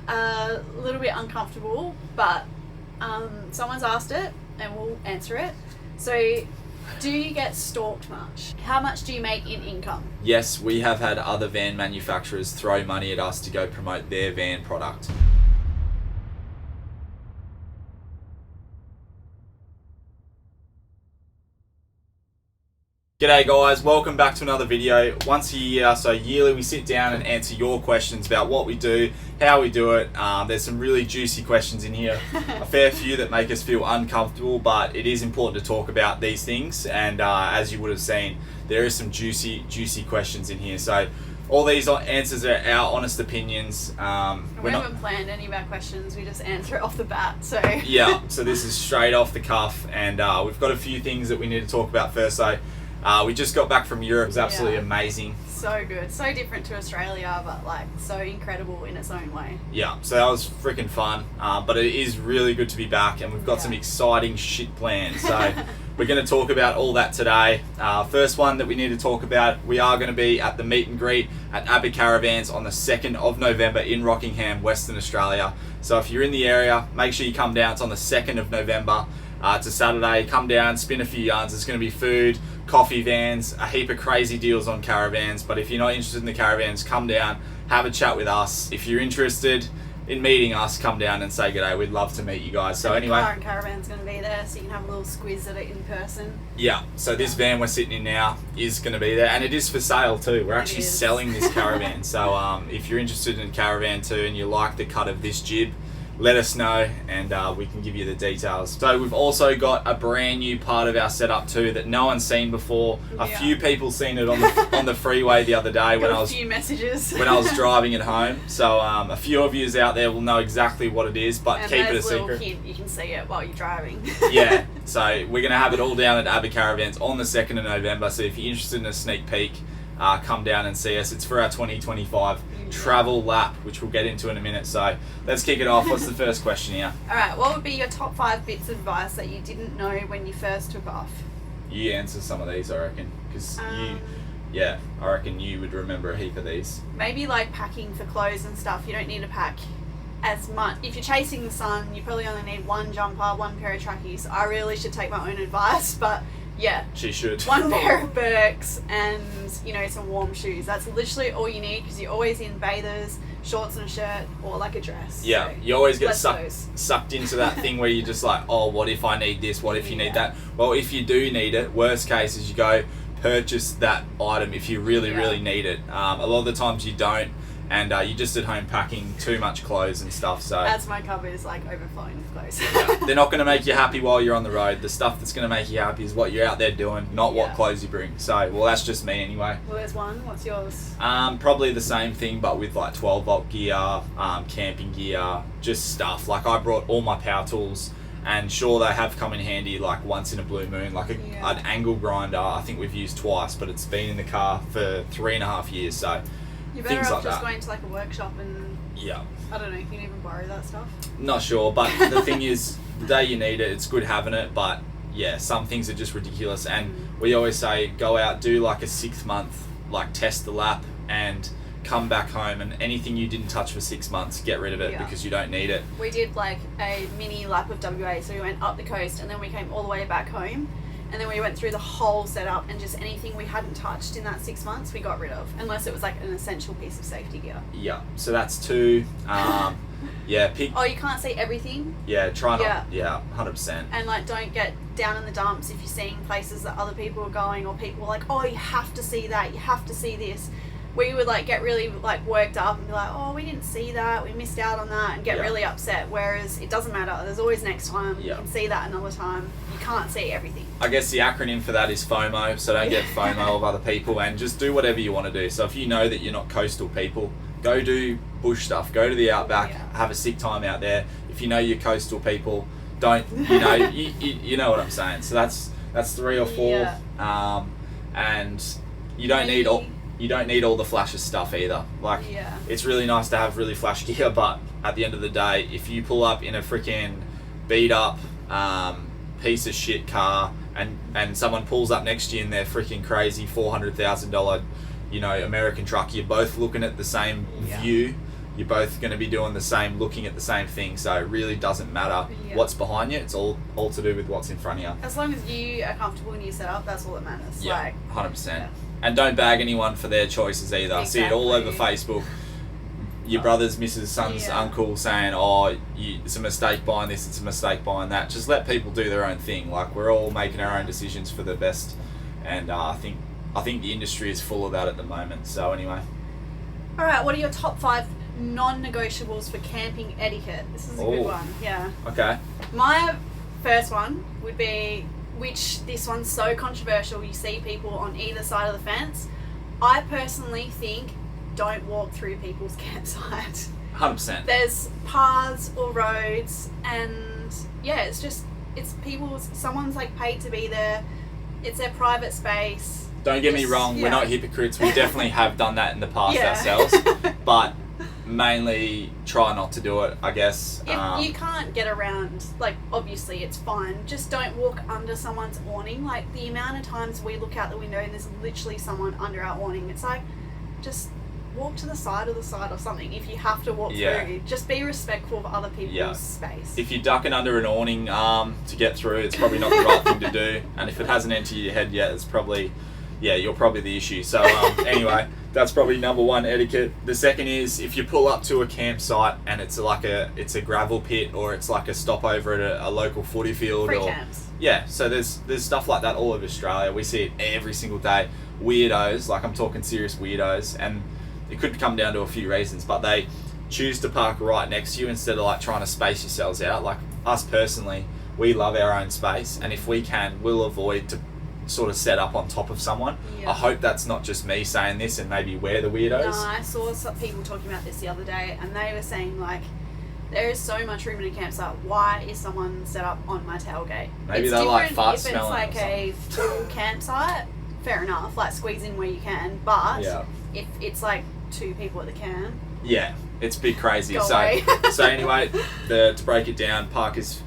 a little bit uncomfortable, but someone's asked it and we'll answer it. So, do you get stalked much? How much do you make in income? Yes, we have had other van manufacturers throw money at us to go promote their van product. G'day guys, welcome back to another video. Once a year, so yearly, we sit down and answer your questions about what we do, how we do it. There's some really juicy questions in here, a fair few that make us feel uncomfortable, but it is important to talk about these things. And as you would have seen, there is some juicy questions in here. So all these answers are our honest opinions. We haven't planned any of our questions, we just answer it off the bat. So yeah, so this is straight off the cuff, and we've got a few things that we need to talk about first. So we just got back from Europe. It was absolutely amazing. So good. So different to Australia, but like so incredible in its own way. Yeah, so that was freaking fun. But it is really good to be back, and we've got some exciting shit planned. So we're going to talk about all that today. First one that we need to talk about, we are going to be at the meet and greet at Urban Caravans on the 2nd of November in Rockingham, Western Australia. So if you're in the area, make sure you come down. It's on the 2nd of November. It's a Saturday. Come down, spin a few yards. There's going to be food, coffee vans, a heap of crazy deals on caravans. But if you're not interested in the caravans, come down, have a chat with us. If you're interested in meeting us, come down and say g'day. We'd love to meet you guys. So anyway, Sarah and Caravan's going to be there, so you can have a little squiz at it in person. Yeah, so this van we're sitting in now is going to be there, and it is for sale too. We're actually selling this caravan. So if you're interested in a caravan too and you like the cut of this jib, let us know and we can give you the details. So we've also got a brand new part of our setup too that no one's seen before. A few people seen it on the freeway the other day when I was when I was driving it home. So a few of you out there will know exactly what it is, but keep it a secret. Hint, you can see it while you're driving. Yeah, so we're going to have it all down at Urban Caravans on the 2nd of November. So if you're interested in a sneak peek, come down and see us. It's for our 2025 travel lap, which we'll get into in a minute. So let's kick it off. What's the first question here? Alright, what would be your top 5 bits of advice that you didn't know when you first took off? You answer some of these, I reckon, because I reckon you would remember a heap of these. Maybe like packing for clothes and stuff. You don't need to pack as much. If you're chasing the sun, you probably only need one jumper, one pair of trackies. I really should take my own advice, but yeah, she should. One pair of Birks and, you know, some warm shoes. That's literally all you need, because you're always in bathers, shorts and a shirt, or like a dress. Yeah, so you always get sucked into that thing where you're just like, oh, what if I need this? What if you need that? Well, if you do need it, worst case is you go purchase that item if you really need it. A lot of the times you don't, and you're just at home packing too much clothes and stuff. So as my cupboard is like overflowing with clothes. They're not going to make you happy while you're on the road. The stuff that's going to make you happy is what you're out there doing, not what clothes you bring. So, well, that's just me anyway. Well, there's one. What's yours? Probably the same thing, but with like 12-volt gear, camping gear, just stuff. Like I brought all my power tools, and sure, they have come in handy like once in a blue moon, like an angle grinder. I think we've used twice, but it's been in the car for 3.5 years. So you're better off just going to like a workshop and I don't know, you can even borrow that stuff. Not sure, but the thing is, the day you need it, it's good having it, but yeah, some things are just ridiculous. And we always say, go out, do like a 6 month, like test the lap and come back home, and anything you didn't touch for 6 months, get rid of it because you don't need it. We did like a mini lap of WA, so we went up the coast and then we came all the way back home. And then we went through the whole setup, and just anything we hadn't touched in that 6 months, we got rid of, unless it was like an essential piece of safety gear. Yeah, so that's 2. Pick. Oh, you can't see everything? Yeah, try not. Yeah, 100%. And like, don't get down in the dumps if you're seeing places that other people are going, or people are like, oh, you have to see that, you have to see this. We would like get really like worked up and be like, oh, we didn't see that, we missed out on that, and get really upset. Whereas it doesn't matter, there's always next time. You can see that another time. You can't see everything. I guess the acronym for that is FOMO, so don't get FOMO of other people, and just do whatever you want to do. So if you know that you're not coastal people, go do bush stuff, go to the outback, have a sick time out there. If you know you're coastal people, don't, you know, you know what I'm saying. So that's 3 or 4, and you don't need all the flashy stuff either. Like, it's really nice to have really flash gear, but at the end of the day, if you pull up in a freaking beat up piece of shit car and someone pulls up next to you in their freaking crazy $400,000, you know, American truck, you're both looking at the same view, you're both going to be doing the same, looking at the same thing, so it really doesn't matter what's behind you. It's all to do with what's in front of you. As long as you are comfortable in your setup, that's all that matters. Yeah, 100%. And don't bag anyone for their choices either. Exactly. I see it all over Facebook. Your brother's, missus, son's, uncle saying, oh, it's a mistake buying this, it's a mistake buying that. Just let people do their own thing. Like, we're all making our own decisions for the best. And I think the industry is full of that at the moment. So anyway. All right, what are your top 5 non-negotiables for camping etiquette? This is a good one. Yeah. Okay. My first one would be, which this one's so controversial, you see people on either side of the fence. I personally think don't walk through people's campsite. 100%. There's paths or roads, and someone's like paid to be there. It's their private space. Don't get me wrong, we're not hypocrites. We definitely have done that in the past ourselves, but mainly try not to do it, I guess. If you can't get around, like, obviously it's fine. Just don't walk under someone's awning. Like, the amount of times we look out the window and there's literally someone under our awning, it's like, just walk to the side or something. If you have to walk through, just be respectful of other people's space. If you're ducking under an awning to get through, it's probably not the right thing to do. And if it hasn't entered your head yet, it's probably, you're probably the issue. So anyway, that's probably number 1 etiquette. The second is, if you pull up to a campsite and it's a gravel pit, or it's like a stopover at a local footy field, free camps. Yeah, so there's stuff like that all over Australia. We see it every single day. Weirdos, like I'm talking serious weirdos, and it could come down to a few reasons, but they choose to park right next to you instead of like trying to space yourselves out. Like us personally, we love our own space, and if we can, we'll avoid to sort of set up on top of someone. I hope that's not just me saying this and maybe we're the weirdos. No, I saw some people talking about this the other day, and they were saying, like, there is so much room in a campsite. Why is someone set up on my tailgate? Maybe they like fart smelling. If it's like a full campsite, fair enough, like squeeze in where you can, but if it's like 2 people at the camp, it's a bit crazy. So anyway, to break it down, park is,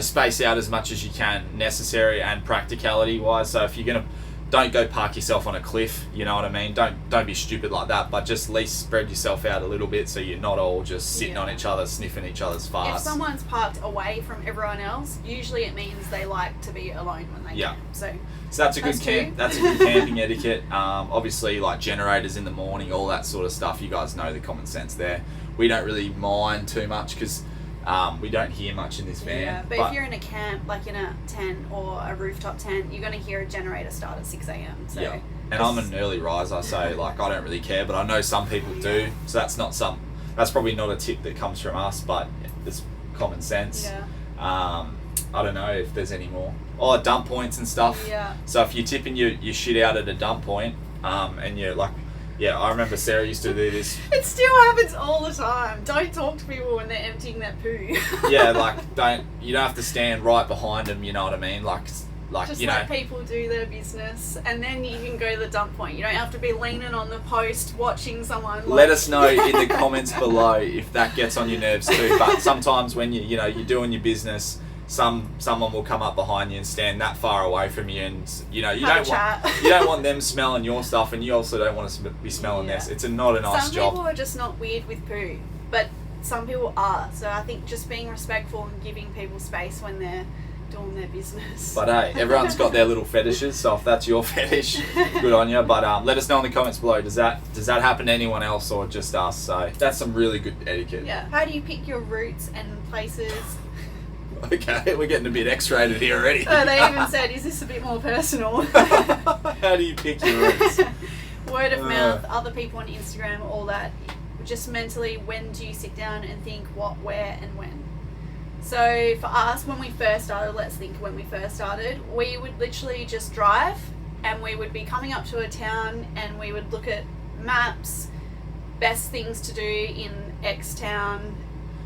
space out as much as you can, necessary and practicality wise. So if you're gonna, don't go park yourself on a cliff, you know what I mean? Don't be stupid like that, but just at least spread yourself out a little bit so you're not all just sitting on each other, sniffing each other's farts. If someone's parked away from everyone else, usually it means they like to be alone when they camp. So that's a good That's a good camping etiquette. Obviously, like generators in the morning, all that sort of stuff. You guys know the common sense there. We don't really mind too much because we don't hear much in this van. Yeah, but if you're in a camp, like in a tent or a rooftop tent, you're going to hear a generator start at 6 a.m. So and I'm an early riser, so like I don't really care, but I know some people do. So that's probably not a tip that comes from us, but it's common sense. I don't know if there's any more. Dump points and stuff. So if you're tipping your shit out at a dump point, and you're like, I remember Sarah used to do this. It still happens all the time. Don't talk to people when they're emptying their poo. You don't have to stand right behind them, you know what I mean? Just let people do their business, and then you can go to the dump point. You don't have to be leaning on the post watching someone. Let us know in the comments below if that gets on your nerves too. But sometimes when you're doing your business, someone will come up behind you and stand that far away from you, and you don't want them smelling your stuff, and you also don't want to be smelling theirs. It's not a nice job. Some people are just not weird with poo, but some people are. So I think just being respectful and giving people space when they're doing their business. But hey, everyone's got their little fetishes, so if that's your fetish, good on you. But let us know in the comments below. Does that happen to anyone else or just us? So that's some really good etiquette. How do you pick your routes and places? Okay, we're getting a bit X-rated here already. They even said, is this a bit more personal? How do you pick your routes? Word of mouth, other people on Instagram, all that. Just mentally, when do you sit down and think what, where, and when? So for us, when we first started, we would literally just drive, and we would be coming up to a town, and we would look at maps, best things to do in X town,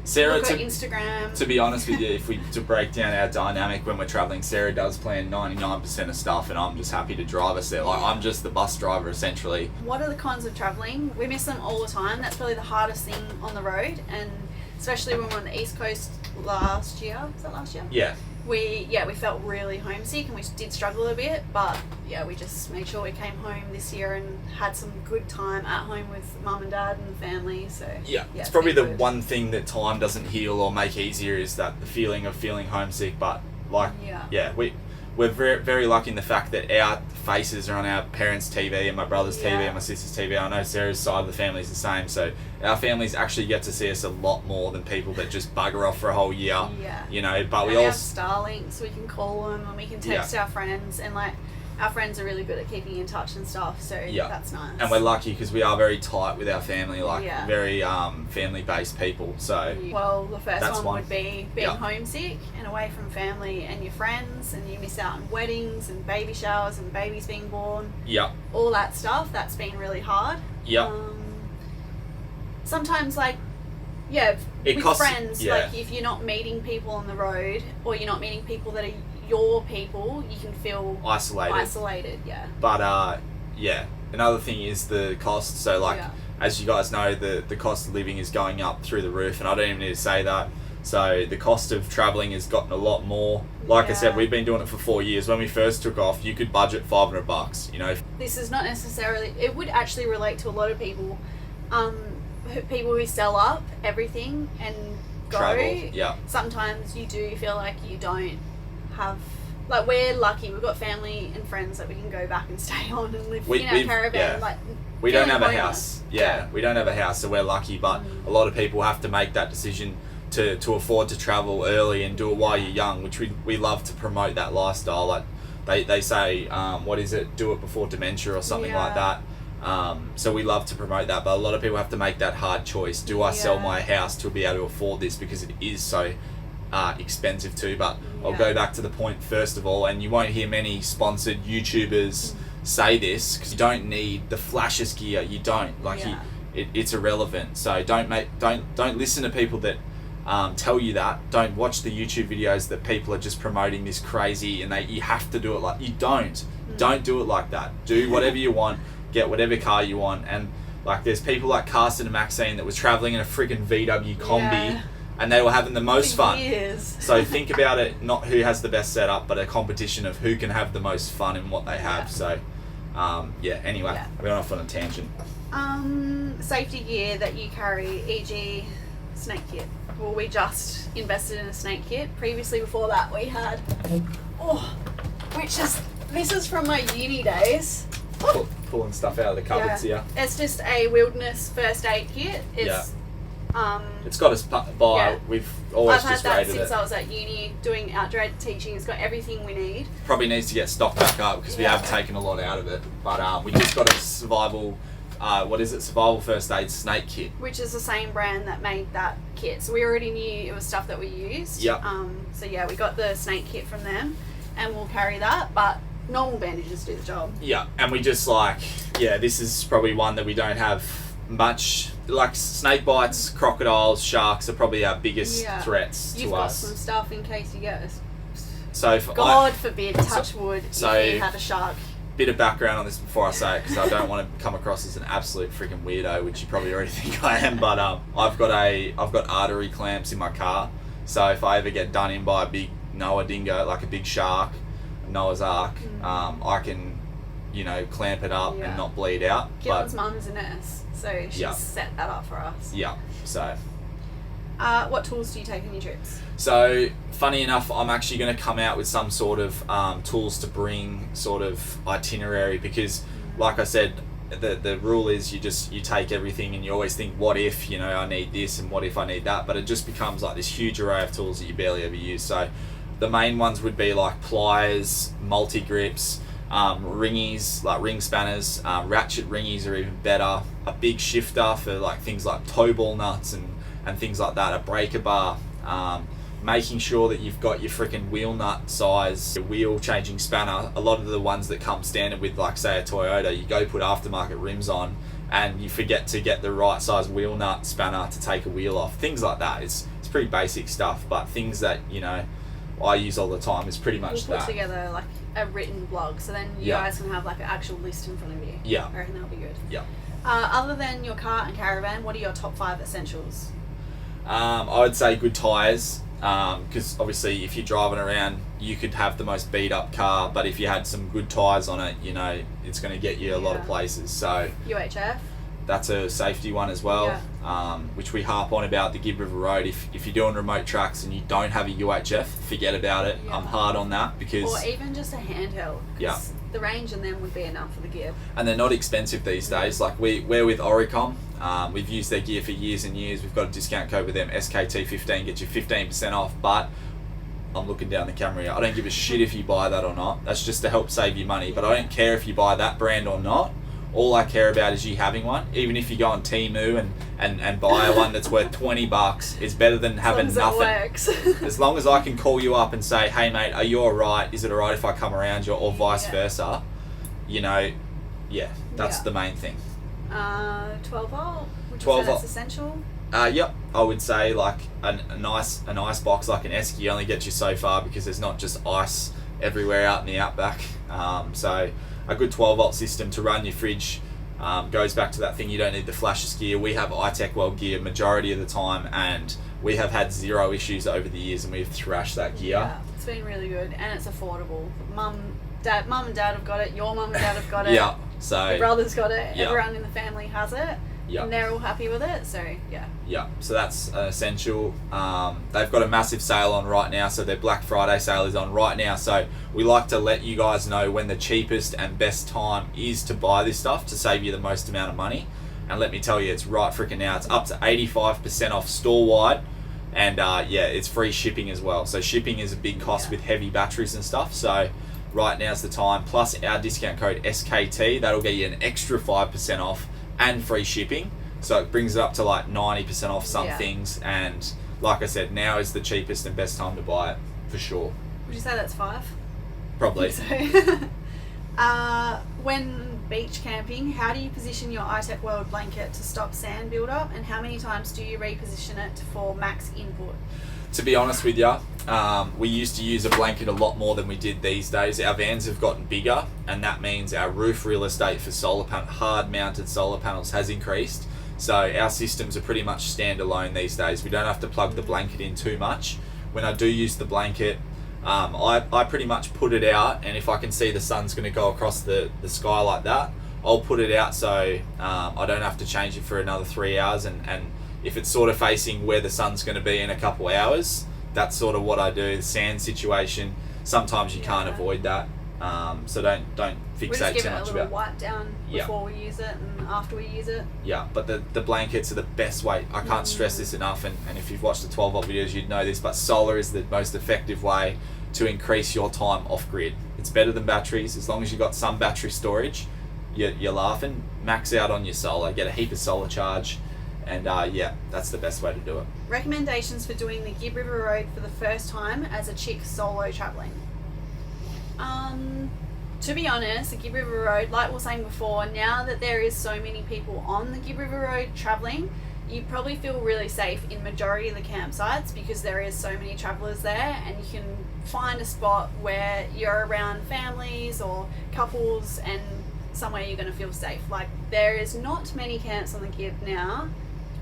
Sarah, look at Instagram. To be honest with you, to break down our dynamic when we're traveling, Sarah does plan 99% of stuff, and I'm just happy to drive us there. Like, I'm just the bus driver, essentially. What are the cons of traveling? We miss them all the time. That's probably the hardest thing on the road, and especially when we were on the East Coast last year. Was that last year? Yeah. we felt really homesick, and we did struggle a bit, but yeah, we just made sure we came home this year and had some good time at home with mum and dad and the family. So yeah, it's probably the good. one thing that time doesn't heal or make easier is that the feeling of feeling homesick. But like, we're very, very lucky in the fact that our faces are on our parents' TV and my brother's TV and my sister's TV. I know Sarah's side of the family is the same, so our families actually get to see us a lot more than people that just bugger off for a whole year. Yeah. You know, but and we have all Starlink, so we can call them and we can text our friends, and like our friends are really good at keeping in touch and stuff, so that's nice. And we're lucky because we are very tight with our family, like very family-based people. So well, the first one would be being Yep. homesick and away from family and your friends, and you miss out on weddings and baby showers and babies being born. Yep. All that stuff, that's been really hard. Yep. Sometimes like with friends, like if you're not meeting people on the road or you're not meeting people that are your people, you can feel isolated. But another thing is the cost. So like as you guys know, the cost of living is going up through the roof, and I don't even need to say that. So the cost of traveling has gotten a lot more. Like I said, we've been doing it for 4 years. When we first took off, you could budget $500, you know. This is not necessarily, it would actually relate to a lot of people, people who sell up everything and go. Travel, Sometimes you do feel like you don't have, like, we're lucky, we've got family and friends that we can go back and stay on and live in our caravan. Like, we don't have a house. We don't have a house, so we're lucky, but a lot of people have to make that decision to afford to travel early and do it while you're young, which we love to promote that lifestyle. Like they say, what is it, do it before dementia or something like that. So we love to promote that, but a lot of people have to make that hard choice. Do I sell my house to be able to afford this, because it is so expensive too. But I'll go back to the point first of all, and you won't hear many sponsored YouTubers say this, because you don't need the flashiest gear. You don't it's irrelevant. So don't listen to people that tell you that. Don't watch the YouTube videos that people are just promoting this crazy and you have to do it like you don't do it like that. Do whatever you want, get whatever car you want. And like there's people like Carson and Maxine that was traveling in a freaking VW combi and they were having the most fun. So think about it, not who has the best setup, but a competition of who can have the most fun in what they have. So anyway, we're off on a tangent. Safety gear that you carry, e.g. snake kit. Well, we just invested in a snake kit. Previously, before that, we had, this is from my uni days. Pulling stuff out of the cupboards here. It's just a wilderness first aid kit. It's got us by. We've always I've had just that rated since it. I was at uni doing outdoor teaching. It's got everything we need. Probably needs to get stocked back up because we have taken a lot out of it. But we just got a survival. Survival first aid snake kit, which is the same brand that made that kit. So we already knew it was stuff that we used. So we got the snake kit from them, and we'll carry that. But normal bandages do the job. Yeah, and we just this is probably one that we don't have much. Like snake bites, crocodiles, sharks are probably our biggest threats to us. You've got some stuff in case you get us. So God forbid, touch wood, if you had a shark. Bit of background on this before I say it, because I don't want to come across as an absolute freaking weirdo, which you probably already think I am. But I've got artery clamps in my car, so if I ever get done in by a big Noah dingo, like a big shark, Noah's Ark, I can, clamp it up and not bleed out. Keelan's mum's a nurse, so she's set that up for us. Yeah. So. What tools do you take on your trips? So, funny enough, I'm actually going to come out with some sort of tools to bring sort of itinerary, because, like I said, the rule is you take everything and you always think, what if, I need this and what if I need that, but it just becomes like this huge array of tools that you barely ever use. So, the main ones would be like pliers, multi-grips, ringies, like ring spanners, ratchet ringies are even better, a big shifter for like things like toe ball nuts and things like that, a breaker bar, making sure that you've got your freaking wheel nut size, your wheel changing spanner. A lot of the ones that come standard with, like say a Toyota, you go put aftermarket rims on and you forget to get the right size wheel nut spanner to take a wheel off. Things like that. It's pretty basic stuff, but things that I use all the time is pretty much we'll put together like a written blog, so then you guys can have like an actual list in front of you. Yeah, I reckon that'll be good. Yeah. Other than your car and caravan, what are your top 5 essentials? I would say good tyres. because obviously if you're driving around, you could have the most beat up car, but if you had some good tyres on it, you know, it's going to get you a lot of places. So UHF. That's a safety one as well, which we harp on about the Gibb River Road. If you're doing remote tracks and you don't have a UHF, forget about it. I'm hard on that because... Or even just a handheld. The range in them would be enough for the gear. And they're not expensive these days. Like we're with Oricom. We've used their gear for years and years. We've got a discount code with them, SKT15, gets you 15% off. But I'm looking down the camera here. I don't give a shit if you buy that or not. That's just to help save you money. But I don't care if you buy that brand or not. All I care about is you having one. Even if you go on Temu and buy one that's worth $20, it's better than having nothing. As long as it works. As long as I can call you up and say, hey mate, are you alright? Is it alright if I come around you? Or vice versa. You know, that's the main thing. 12 volt, would you 12 say that's volt. essential? Yep, I would say like an ice box like an Esky only gets you so far because there's not just ice everywhere out in the outback. So a good 12 volt system to run your fridge goes back to that thing. You don't need the flashless gear. We have iTech gear majority of the time, and we have had zero issues over the years, and we've thrashed that gear. Yeah, it's been really good, and it's affordable. Mum and dad have got it. Your mum and dad have got it. Yeah, so your brother's got it. Yeah. Everyone in the family has it. Yeah. And they're all happy with it, so yeah. Yeah, so that's an essential. They've got a massive sale on right now, so their Black Friday sale is on right now. So we like to let you guys know when the cheapest and best time is to buy this stuff to save you the most amount of money. And let me tell you, it's right freaking now. It's up to 85% off store-wide, and it's free shipping as well. So shipping is a big cost with heavy batteries and stuff. So right now's the time. Plus our discount code SKT, that'll get you an extra 5% off and free shipping, so it brings it up to like 90% off some things. And like I said, now is the cheapest and best time to buy it for sure. Would you say that's 5? Probably. So, when beach camping, how do you position your iTech World blanket to stop sand buildup, and how many times do you reposition it for max input? To be honest with you, we used to use a blanket a lot more than we did these days. Our vans have gotten bigger, and that means our roof real estate for hard mounted solar panels has increased. So our systems are pretty much standalone these days. We don't have to plug the blanket in too much. When I do use the blanket, I pretty much put it out, and if I can see the sun's going to go across the sky like that, I'll put it out so I don't have to change it for another 3 hours. And if it's sort of facing where the sun's going to be in a couple hours, that's sort of what I do. The sand situation, sometimes you can't avoid that, so don't fixate too much about it. We just give it a little wipe down before we use it and after we use it. Yeah, but the blankets are the best way. I can't stress this enough, and if you've watched the 12 volt videos, you'd know this, but solar is the most effective way to increase your time off grid. It's better than batteries. As long as you've got some battery storage, you're laughing. Max out on your solar, get a heap of solar charge. And that's the best way to do it. Recommendations for doing the Gibb River Road for the first time as a chick solo travelling. To be honest, the Gibb River Road, like we were saying before, now that there is so many people on the Gibb River Road travelling, you probably feel really safe in majority of the campsites because there is so many travellers there, and you can find a spot where you're around families or couples and somewhere you're going to feel safe. Like, there is not many camps on the Gibb now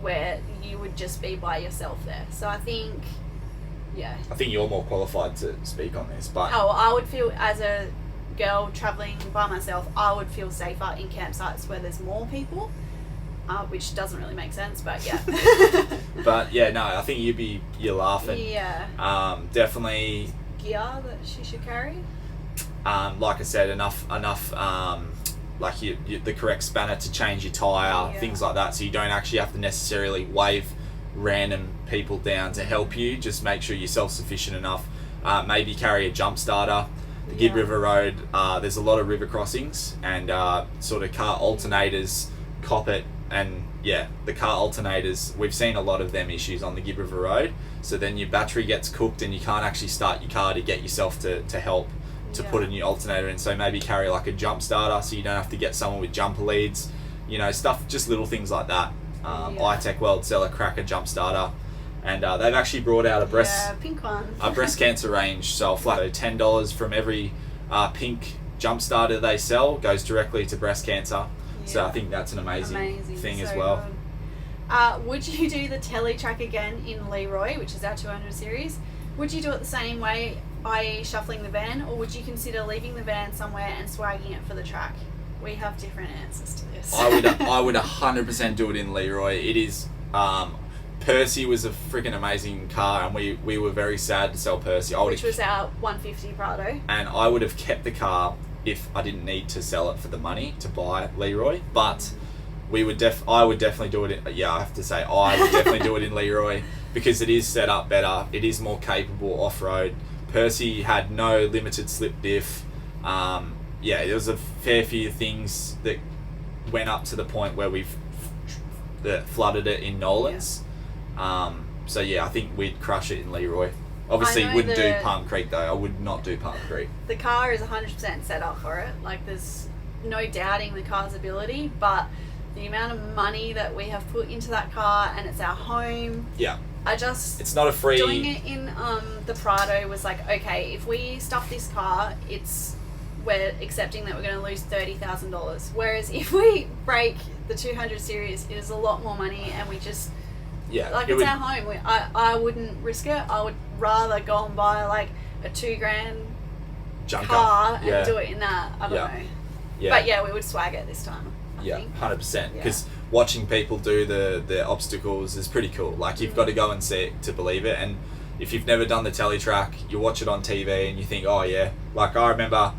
where you would just be by yourself there. So I think you're more qualified to speak on this, but I would feel, as a girl travelling by myself, I would feel safer in campsites where there's more people, which doesn't really make sense, but yeah. But yeah, no, I think you're laughing. Yeah. Definitely gear that she should carry. Like I said, enough like the correct spanner to change your tyre, things like that, so you don't actually have to necessarily wave random people down to help you. Just make sure you're self-sufficient enough. Maybe carry a jump starter. The Gibb River Road, there's a lot of river crossings, and sort of car alternators cop it, and the car alternators, we've seen a lot of them issues on the Gibb River Road. So then your battery gets cooked and you can't actually start your car to get yourself to help to put a new alternator in. So maybe carry like a jump starter so you don't have to get someone with jumper leads, stuff, just little things like that. iTech World sell a cracker jump starter, and they've actually brought out a pink one. a breast cancer range. So flat $10 from every pink jump starter they sell goes directly to breast cancer. So I think that's an amazing thing as well. Good. Would you do the Telly Track again in Leroy, which is our 200 series? Would you do it the same way, i.e. shuffling the van, or would you consider leaving the van somewhere and swagging it for the track? We have different answers to this. I would 100% do it in Leroy. It is, Percy was a freaking amazing car, and we were very sad to sell Percy. Which was our 150 Prado. And I would have kept the car if I didn't need to sell it for the money to buy Leroy, but I would definitely do it in, I have to say, I would definitely do it in Leroy, because it is set up better, it is more capable off-road. Percy had no limited slip diff. There was a fair few things that went up to the point where we've flooded it in Nolan's. I think we'd crush it in Leroy. Obviously, wouldn't do Palm Creek though. I would not do Palm Creek. The car is 100% set up for it. Like, there's no doubting the car's ability, but the amount of money that we have put into that car, and it's our home. Yeah. It's not a free. Doing it in the Prado was like, okay, if we stuff this car, we're accepting that we're going to lose $30,000. Whereas if we break the 200 series, it is a lot more money, and we just it's our home. I wouldn't risk it. I would rather go and buy like a $2,000 car and do it in that. I don't know. Yeah. But we would swag it this time. I think. 100%. Because watching people do the obstacles is pretty cool. Like, you've got to go and see it to believe it. And if you've never done the Telly Track, you watch it on TV and you think, oh yeah. Like, I remember,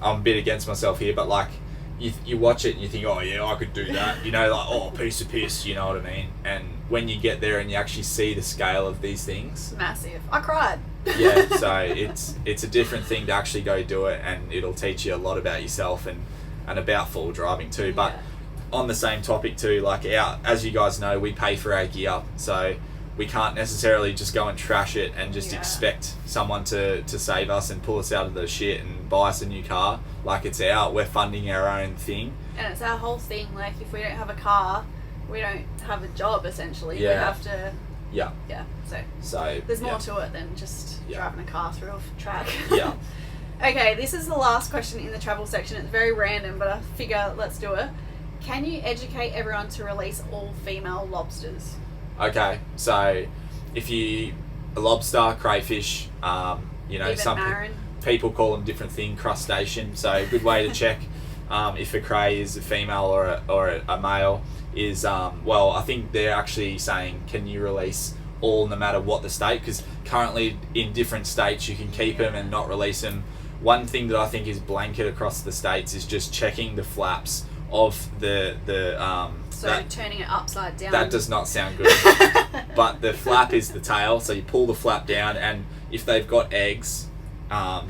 I'm a bit against myself here, but like, you watch it and you think, oh yeah, I could do that. You know, like, oh, piece of piss, you know what I mean? And when you get there and you actually see the scale of these things, massive. I cried. Yeah, so it's a different thing to actually go do it, and it'll teach you a lot about yourself and about full driving too. But on the same topic too, like, as you guys know, we pay for our gear, so we can't necessarily just go and trash it and just expect someone to save us and pull us out of the shit and buy us a new car. Like, we're funding our own thing. And it's our whole thing. Like, if we don't have a car, we don't have a job, essentially. We have to... Yeah. So there's more to it than just driving a car through a track. Yeah. Okay, this is the last question in the travel section. It's very random, but I figure let's do it. Can you educate everyone to release all female lobsters? Okay, so if a lobster, crayfish, even some people call them different thing, crustacean. So a good way to check if a cray is a female or a male is, I think they're actually saying, can you release all no matter what the state? Because currently in different states you can keep them and not release them. One thing that I think is blanket across the states is just checking the flaps of turning it upside down. That does not sound good. But the flap is the tail, so you pull the flap down, and if they've got eggs,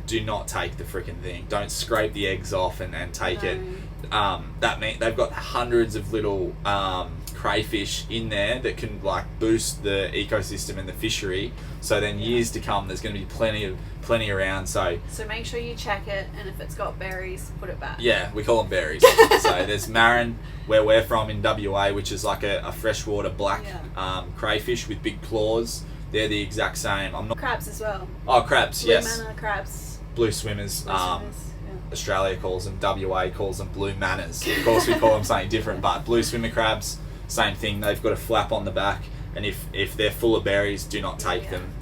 do not take the freaking thing. Don't scrape the eggs off and take it. That means they've got hundreds of little crayfish in there that can like boost the ecosystem and the fishery. So then years to come, there's going to be plenty around. So make sure you check it, and if it's got berries, put it back. Yeah, we call them berries. So there's marron, where we're from in WA, which is like a freshwater black crayfish with big claws. They're the exact same. Crabs as well. Oh, crabs, yes. Blue manna crabs. Blue swimmers. Australia calls them, WA calls them blue manners. Of course, we call them something different, but blue swimmer crabs, same thing. They've got a flap on the back, and if they're full of berries, do not take them.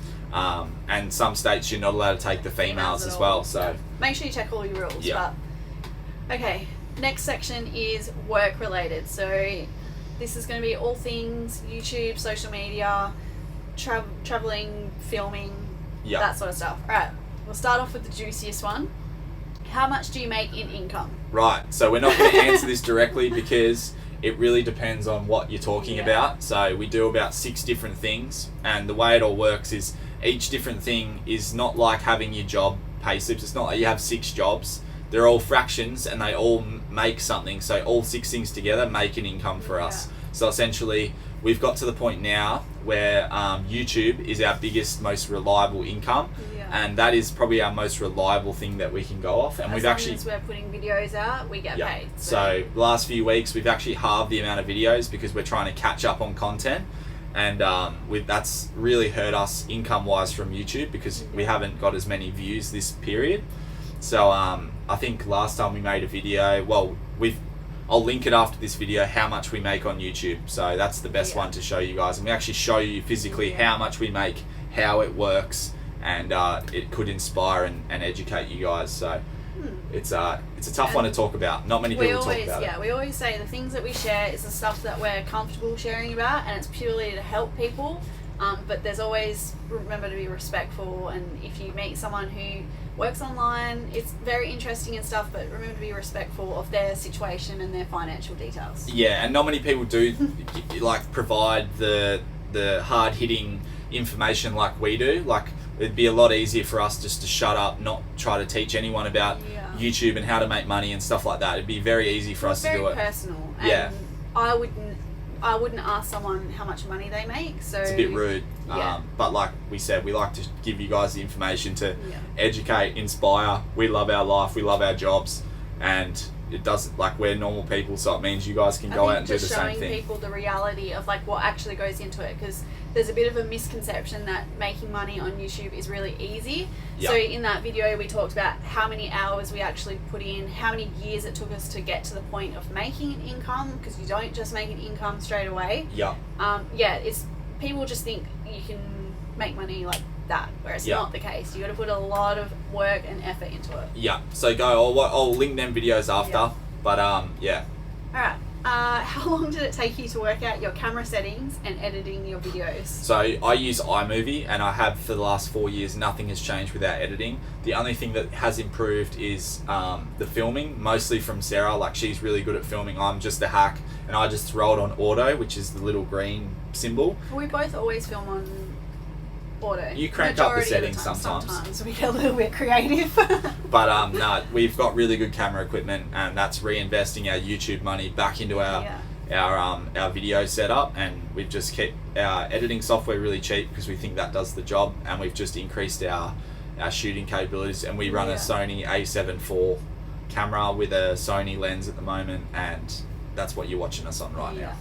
And some states you're not allowed to take the females as well. So make sure you check all your rules. Yeah. But, okay, next section is work related. So this is going to be all things YouTube, social media, traveling, filming, that sort of stuff. All right, we'll start off with the juiciest one. How much do you make in income? Right, so we're not going to answer this directly because it really depends on what you're talking about. So we do about 6 different things, and the way it all works is each different thing is not like having your job pay slips. It's not like you have 6 jobs. They're all fractions and they all make something. So all 6 things together make an income for us. So essentially, we've got to the point now where YouTube is our biggest, most reliable income. And that is probably our most reliable thing that we can go off. And as long as we're putting videos out, we get paid. So the last few weeks, we've actually halved the amount of videos because we're trying to catch up on content. And that's really hurt us income-wise from YouTube because we haven't got as many views this period. So I think last time we made a video, I'll link it after this video, how much we make on YouTube. So that's the best one to show you guys. And we actually show you physically how much we make, how it works, and it could inspire and educate you guys. So it's a tough one to talk about. Not many people talk about it. We always say the things that we share is the stuff that we're comfortable sharing about, and it's purely to help people. But there's always, remember to be respectful, and if you meet someone who works online, it's very interesting and stuff, but remember to be respectful of their situation and their financial details. Yeah, and not many people do like provide the hard-hitting information like we do. Like, it'd be a lot easier for us just to shut up, not try to teach anyone about YouTube and how to make money and stuff like that. It'd be very easy for us to do it. Very personal. And I wouldn't ask someone how much money they make, so it's a bit rude. But like we said, we like to give you guys the information to educate, inspire. We love our life, we love our jobs, and it doesn't, like, we're normal people, so it means you guys can go out and do the same thing. Just showing people the reality of like what actually goes into it, because there's a bit of a misconception that making money on YouTube is really easy. So in that video we talked about how many hours we actually put in, how many years it took us to get to the point of making an income, because you don't just make an income straight away. It's, people just think you can make money like that, whereas it's not the case. You got to put a lot of work and effort into it. So I'll link them videos after. But alright, how long did it take you to work out your camera settings and editing your videos? So I use iMovie, and I have for the last 4 years. Nothing has changed with our editing. The only thing that has improved is the filming, mostly from Sarah. Like, she's really good at filming. I'm just a hack, and I just throw it on auto, which is the little green symbol. We both always film on auto. You crank up the settings sometimes. Sometimes we get a little bit creative. But no, we've got really good camera equipment, and that's reinvesting our YouTube money back into our video setup. And we've just kept our editing software really cheap because we think that does the job, and we've just increased our shooting capabilities. And we run a Sony A7 IV camera with a Sony lens at the moment, and that's what you're watching us on right now.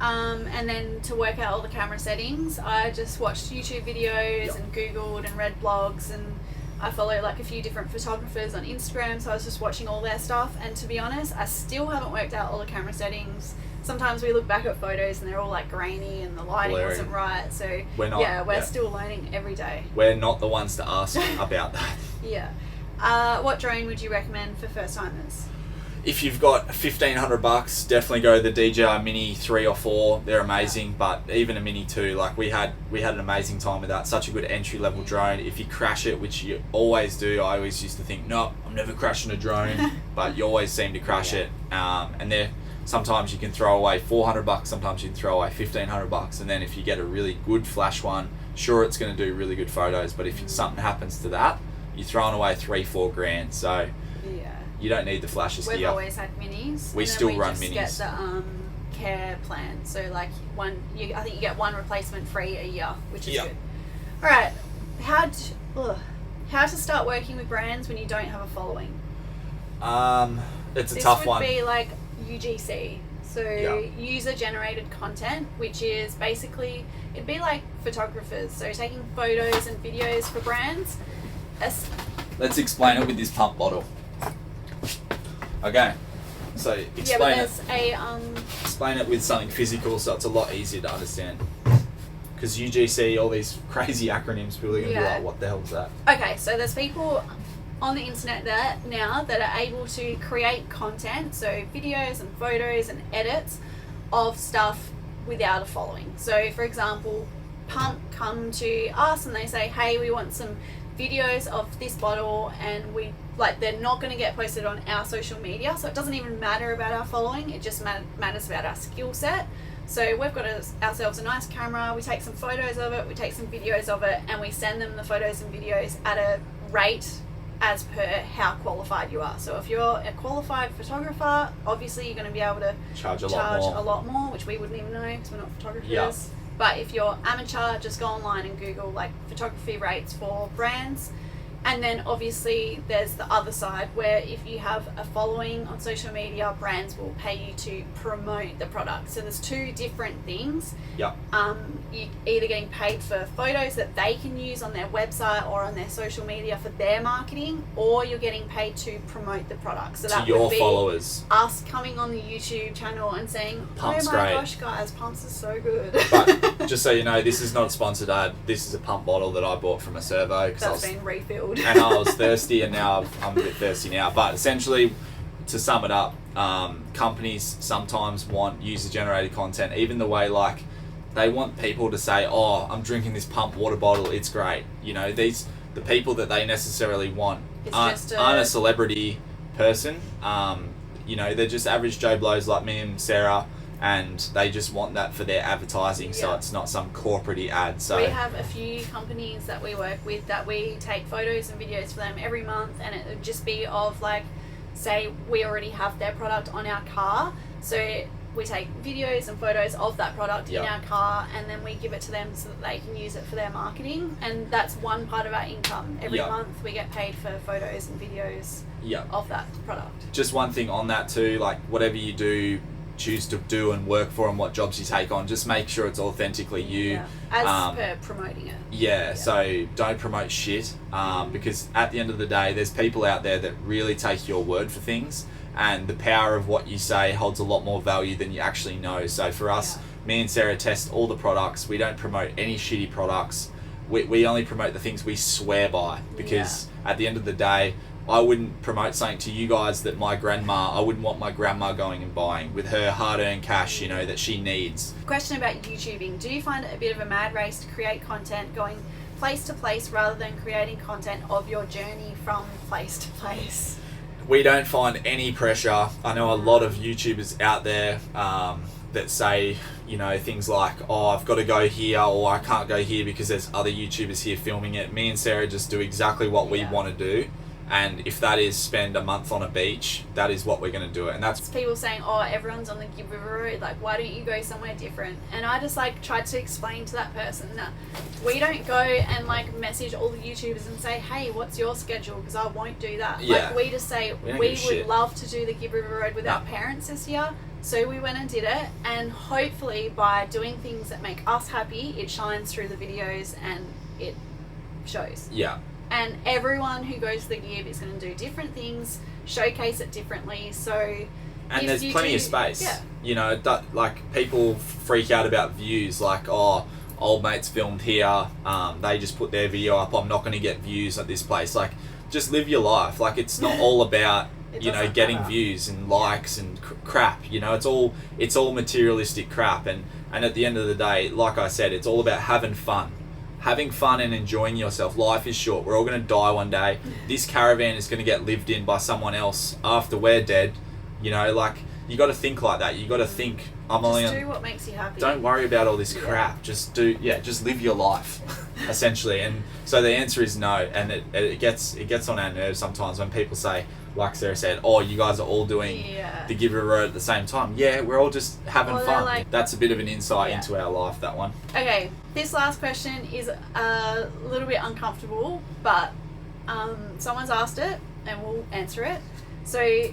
And then to work out all the camera settings, I just watched YouTube videos and Googled and read blogs, and I follow like a few different photographers on Instagram, so I was just watching all their stuff. And to be honest, I still haven't worked out all the camera settings. Sometimes we look back at photos and they're all like grainy and the lighting wasn't right, so we're still learning every day. We're not the ones to ask about that. What drone would you recommend for first timers? If you've got $1,500, definitely go the DJI Mini 3 or 4. They're amazing, but even a Mini 2, like we had an amazing time with that. Such a good entry level drone. If you crash it, which you always do, I always used to think, no, I'm never crashing a drone, but you always seem to crash it. And sometimes you can throw away $400, sometimes you can throw away $1,500, and then if you get a really good flash one, sure, it's going to do really good photos, but if something happens to that, you're throwing away $3-4 grand. So you don't need the flashes gear. We've always had minis. We still run minis. We just get the care plan. So like I think you get one replacement free a year, which is good. All right, how to start working with brands when you don't have a following? It's a tough one. This would be like UGC. So user generated content, which is basically, it'd be like photographers. So taking photos and videos for brands. Let's explain it with this pump bottle. Okay, so explain it with something physical, so it's a lot easier to understand. Because UGC, all these crazy acronyms, people are going to be like, what the hell is that? Okay, so there's people on the internet now that are able to create content, so videos and photos and edits of stuff without a following. So for example, Pump come to us and they say, hey, we want some videos of this bottle, and they're not going to get posted on our social media, so it doesn't even matter about our following, it just matters about our skill set. So we've got ourselves a nice camera, we take some photos of it, we take some videos of it, and we send them the photos and videos at a rate as per how qualified you are. So if you're a qualified photographer, obviously you're going to be able to charge a lot more, which we wouldn't even know because we're not photographers. But if you're amateur, just go online and Google like photography rates for brands. And then obviously there's the other side where if you have a following on social media, brands will pay you to promote the product. So there's two different things. Yep. You're either getting paid for photos that they can use on their website or on their social media for their marketing, or you're getting paid to promote the product. So that to your would be followers. us coming on the YouTube channel and saying, Pump's oh my great. gosh guys, Pumps is so good. But just so you know, this is not a sponsored ad. This is a pump bottle that I bought from a servo. That's been refilled. And I was thirsty, and now I'm a bit thirsty now. But essentially, to sum it up, companies sometimes want user-generated content, even the way like they want people to say, oh, I'm drinking this pump water bottle, it's great. You know, the people that they necessarily want aren't a celebrity person. You know, they're just average Joe Blows like me and Sarah, and they just want that for their advertising, so it's not some corporate-y ad. So we have a few companies that we work with that we take photos and videos for them every month, and it would just be of like, say we already have their product on our car, so we take videos and photos of that product in our car, and then we give it to them so that they can use it for their marketing, and that's one part of our income. Every month we get paid for photos and videos of that product. Just one thing on that too, like whatever you do, choose to do and work for, and what jobs you take on, just make sure it's authentically you. As per promoting it. So don't promote shit, because at the end of the day there's people out there that really take your word for things, and the power of what you say holds a lot more value than you actually know. So for us, me and Sarah test all the products. We don't promote any shitty products. We only promote the things we swear by, because at the end of the day, I wouldn't promote something to you guys that I wouldn't want my grandma going and buying with her hard-earned cash, you know, that she needs. Question about YouTubing. Do you find it a bit of a mad race to create content going place to place rather than creating content of your journey from place to place? We don't find any pressure. I know a lot of YouTubers out there that say, you know, things like, oh, I've got to go here, or I can't go here because there's other YouTubers here filming it. Me and Sarah just do exactly what we want to do. And if that is spend a month on a beach, that is what we're going to do it. And that's people saying, oh, everyone's on the Gibb River Road, like why don't you go somewhere different? And I just like tried to explain to that person that we don't go and like message all the YouTubers and say, hey, what's your schedule? Because I won't do that. Like we just say we would love to do the Gibb River Road with our parents this year. So we went and did it, and hopefully by doing things that make us happy, it shines through the videos and it shows. And everyone who goes to the Gibb is going to do different things, showcase it differently. So, and there's plenty of space. You know, like people freak out about views. Like, oh, old mates filmed here. They just put their video up. I'm not going to get views at this place. Like, just live your life. Like, it's not all about you know getting views and likes and crap. You know, it's all materialistic crap. And at the end of the day, like I said, it's all about having fun. Having fun and enjoying yourself. Life is short. We're all going to die one day. This caravan is going to get lived in by someone else after we're dead. You know, like, you got to think like that. You got to think, just do what makes you happy. Don't worry about all this crap. Just just live your life, essentially. And so the answer is no. And it gets on our nerves sometimes when people say, like Sarah said, oh, you guys are all doing the Gibb River Road at the same time. Yeah, we're all just having fun. Like, that's a bit of an insight into our life, that one. Okay, this last question is a little bit uncomfortable, but someone's asked it and we'll answer it. So,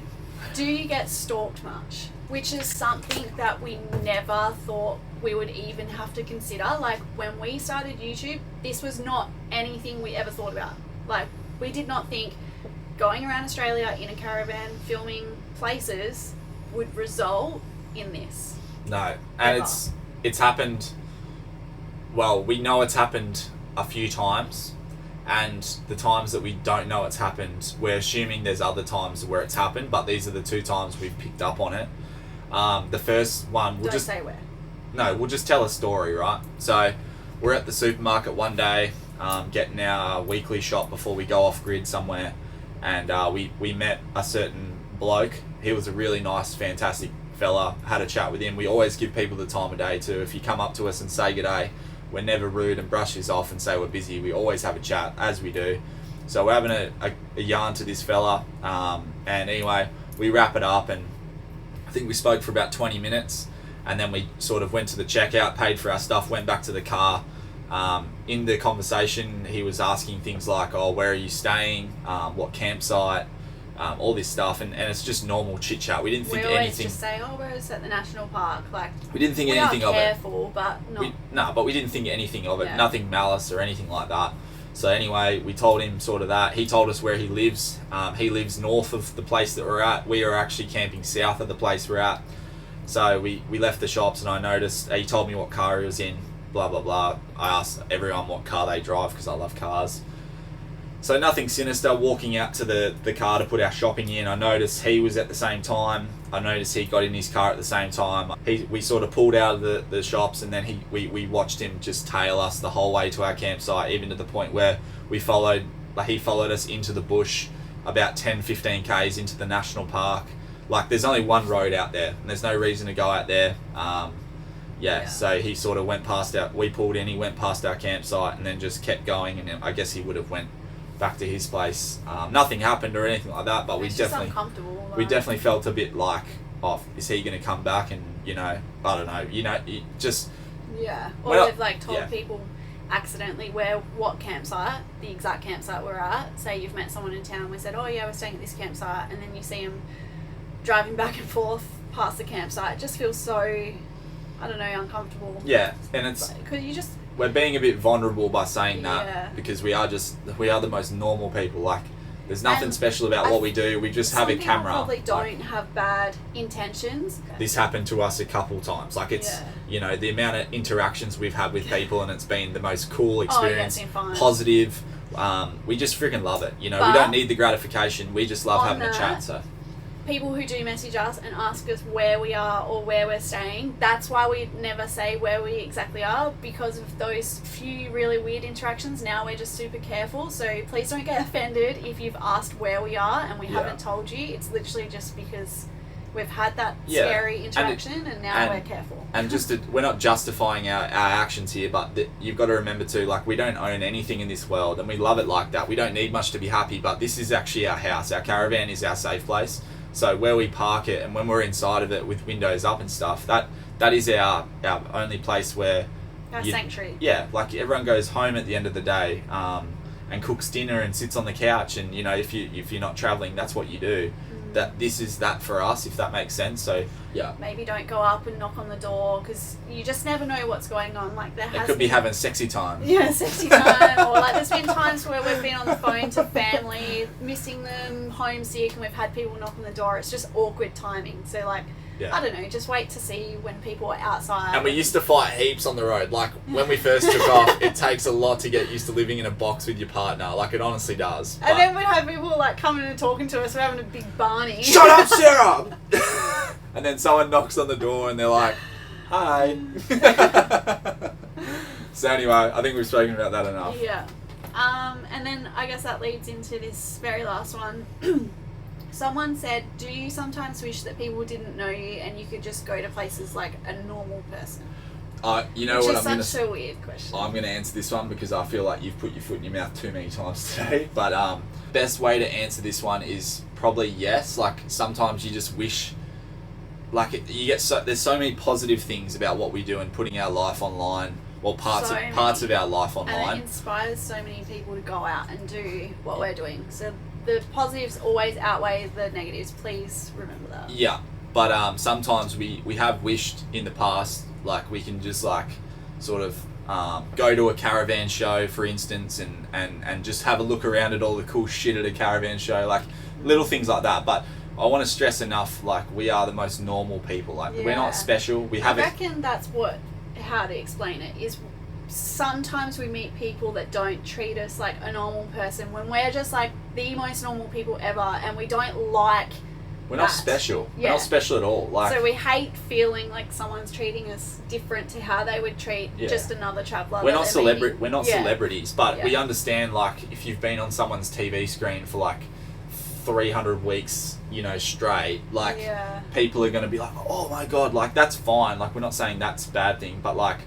do you get stalked much? Which is something that we never thought we would even have to consider. Like, when we started YouTube, this was not anything we ever thought about. Like, we did not think going around Australia in a caravan filming places would result in this. No, and it's happened. Well, we know it's happened a few times, and the times that we don't know it's happened, we're assuming there's other times where it's happened, but these are the two times we've picked up on it. The first one, we'll just say where. No, we'll just tell a story, right? So we're at the supermarket one day, getting our weekly shop before we go off grid somewhere. And we met a certain bloke. He was a really nice, fantastic fella. Had a chat with him. We always give people the time of day too. If you come up to us and say good day, we're never rude and brush us off and say we're busy. We always have a chat, as we do. So we're having a yarn to this fella. And anyway, we wrap it up, and I think we spoke for about 20 minutes. And then we sort of went to the checkout, paid for our stuff, went back to the car. In the conversation, he was asking things like, oh, where are you staying, what campsite, all this stuff, and it's just normal chit chat. We didn't think we always anything. just say, oh, we're at the national park. Like, we didn't think anything are of it. Careful, but not. But we didn't think anything of it. Yeah. Nothing malice or anything like that. So anyway, we told him sort of that. He told us where he lives. He lives north of the place that we're at. We are actually camping south of the place we're at. So we left the shops, and I noticed, he told me what car he was in, blah, blah, blah. I asked everyone what car they drive because I love cars. So nothing sinister. Walking out to the car to put our shopping in, I noticed he was at the same time. I noticed he got in his car at the same time. We sort of pulled out of the shops, and then we watched him just tail us the whole way to our campsite, even to the point where he followed us into the bush about 10-15 k's into the national park. Like, there's only one road out there, and there's no reason to go out there. So he sort of went past we pulled in, he went past our campsite, and then just kept going, and I guess he would have went back to his place. Nothing happened or anything like that, but we definitely felt a bit like, oh, is he going to come back? And I don't know, it just or they've like told people accidentally what campsite, the exact campsite we're at. Say you've met someone in town, we said, oh yeah, we're staying at this campsite, and then you see them driving back and forth past the campsite. It just feels so, I don't know, uncomfortable. Yeah, and it's because we're being a bit vulnerable by saying that, because we are the most normal people. Like, there's nothing special about what we do. We just have a camera. Some people probably don't have bad intentions. This happened to us a couple times. Like, it's the amount of interactions we've had with people, and it's been the most cool experience, positive. We just freaking love it. We don't need the gratification. We just love having a chat. So people who do message us and ask us where we are or where we're staying, that's why we never say where we exactly are, because of those few really weird interactions. Now we're just super careful, so please don't get offended if you've asked where we are and we haven't told you. It's literally just because we've had that scary interaction, and now we're careful. And we're not justifying our actions here, but you've got to remember too, like, we don't own anything in this world, and we love it like that. We don't need much to be happy, but this is actually our house. Our caravan is our safe place. So where we park it, and when we're inside of it with windows up and stuff, that is our only place where our sanctuary. Yeah, like, everyone goes home at the end of the day, and cooks dinner and sits on the couch, and if you're not traveling, that's what you do. This is that for us, if that makes sense. So maybe don't go up and knock on the door, because you just never know what's going on. Like, it could be having sexy time. Yeah, sexy time. Or like, there's been times where we've been on the phone to family, missing them, homesick, and we've had people knock on the door. It's just awkward timing. So like, I don't know, just wait to see when people are outside. And we used to fight heaps on the road. Like, when we first took off, it takes a lot to get used to living in a box with your partner. Like, it honestly does. And then we'd have people like coming and talking to us. We're having a big Barney. Shut up, Sarah! And then someone knocks on the door and they're like, hi. So anyway, I think we've spoken about that enough. Yeah. And then I guess that leads into this very last one. Someone said, do you sometimes wish that people didn't know you and you could just go to places like a normal person? Such a weird question. I'm going to answer this one because I feel like you've put your foot in your mouth too many times today. But best way to answer this one is probably yes. Like, sometimes you just wish, like, there's so many positive things about what we do and putting our life online. Well, parts of our life online. And it inspires so many people to go out and do what we're doing. So the positives always outweigh the negatives. Please remember that. Yeah, but sometimes we have wished in the past, like, we can just like sort of go to a caravan show, for instance, and just have a look around at all the cool shit at a caravan show, like little things like that. But I want to stress enough, like, we are the most normal people. Like, we're not special. I reckon that's how to explain it is. Sometimes we meet people that don't treat us like a normal person when we're just like the most normal people ever, and we don't like. We're not special. We're not special at all. Like, so we hate feeling like someone's treating us different to how they would treat just another traveller. We're not celebrities, but we understand, like, if you've been on someone's TV screen for like 300 weeks, straight, like, people are going to be like, oh my god, like, that's fine. Like, we're not saying that's a bad thing, but like,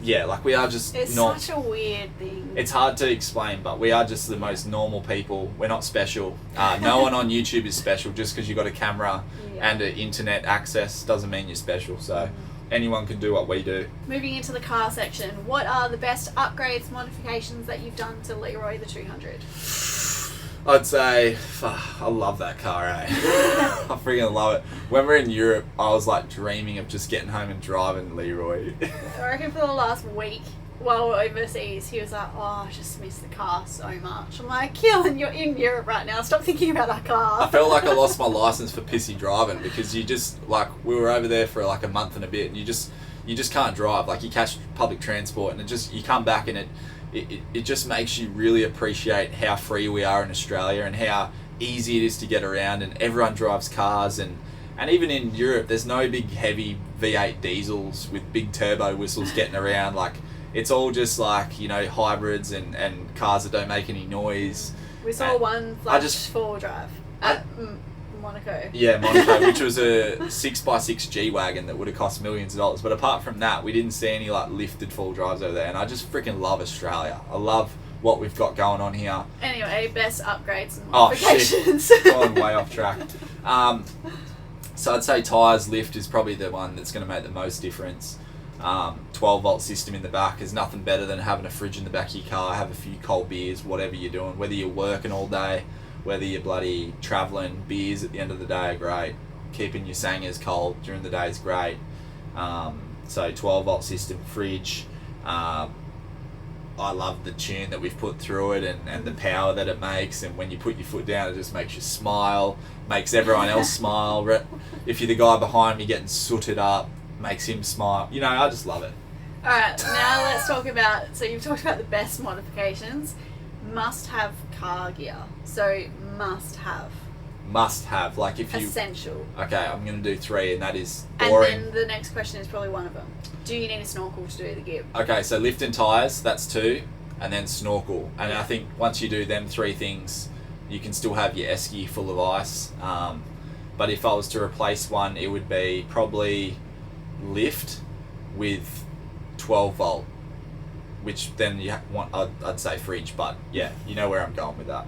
like, we are just it's such a weird thing. It's hard to explain, but we are just the most normal people. We're not special. No one on YouTube is special. Just because you got a camera and an internet access doesn't mean you're special. So anyone can do what we do. Moving into the car section, what are the best upgrades, modifications that you've done to Leroy the 200? I'd say, I love that car, eh? I freaking love it. When we're in Europe, I was like dreaming of just getting home and driving Leroy. I reckon for the last week while we're overseas, he was like, oh, I just miss the car so much. I'm like, Keelan, you're in Europe right now. Stop thinking about that car. I felt like I lost my license for pissy driving because you just, like, we were over there for like a month and a bit and you just can't drive. Like, you catch public transport and you come back and it just makes you really appreciate how free we are in Australia and how easy it is to get around, and everyone drives cars, and even in Europe there's no big heavy V8 diesels with big turbo whistles getting around. Like, it's all just like, you know, hybrids and cars that don't make any noise. We saw one flash four-wheel drive at Monaco. Yeah, Monaco, which was a 6x6 G-Wagon that would have cost millions of dollars. But apart from that, we didn't see any like lifted full drives over there. And I just freaking love Australia. I love what we've got going on here. Anyway, best upgrades and modifications. Oh, shit. Going way off track. So I'd say tyres lift is probably the one that's going to make the most difference. 12-volt system in the back is nothing better than having a fridge in the back of your car, have a few cold beers, whatever you're doing, whether you're working all day, whether you're bloody travelling, beers at the end of the day are great. Keeping your sangers cold during the day is great. So 12-volt system, fridge. I love the tune that we've put through it and the power that it makes, and when you put your foot down it just makes you smile, makes everyone else smile. If you're the guy behind me getting sooted up, makes him smile. You know, I just love it. Alright, now let's talk about, so you've talked about the best modifications. Must have car gear. So must have, like if you... Essential. Okay, I'm going to do 3 and that is boring. And then the next question is probably one of them. Do you need a snorkel to do the gib? Okay, so lift and tyres, that's 2, and then snorkel. And I think once you do them 3 things, you can still have your esky full of ice. But if I was to replace one, it would be probably lift with 12 volt, which then you want, I'd say fridge, but yeah, you know where I'm going with that.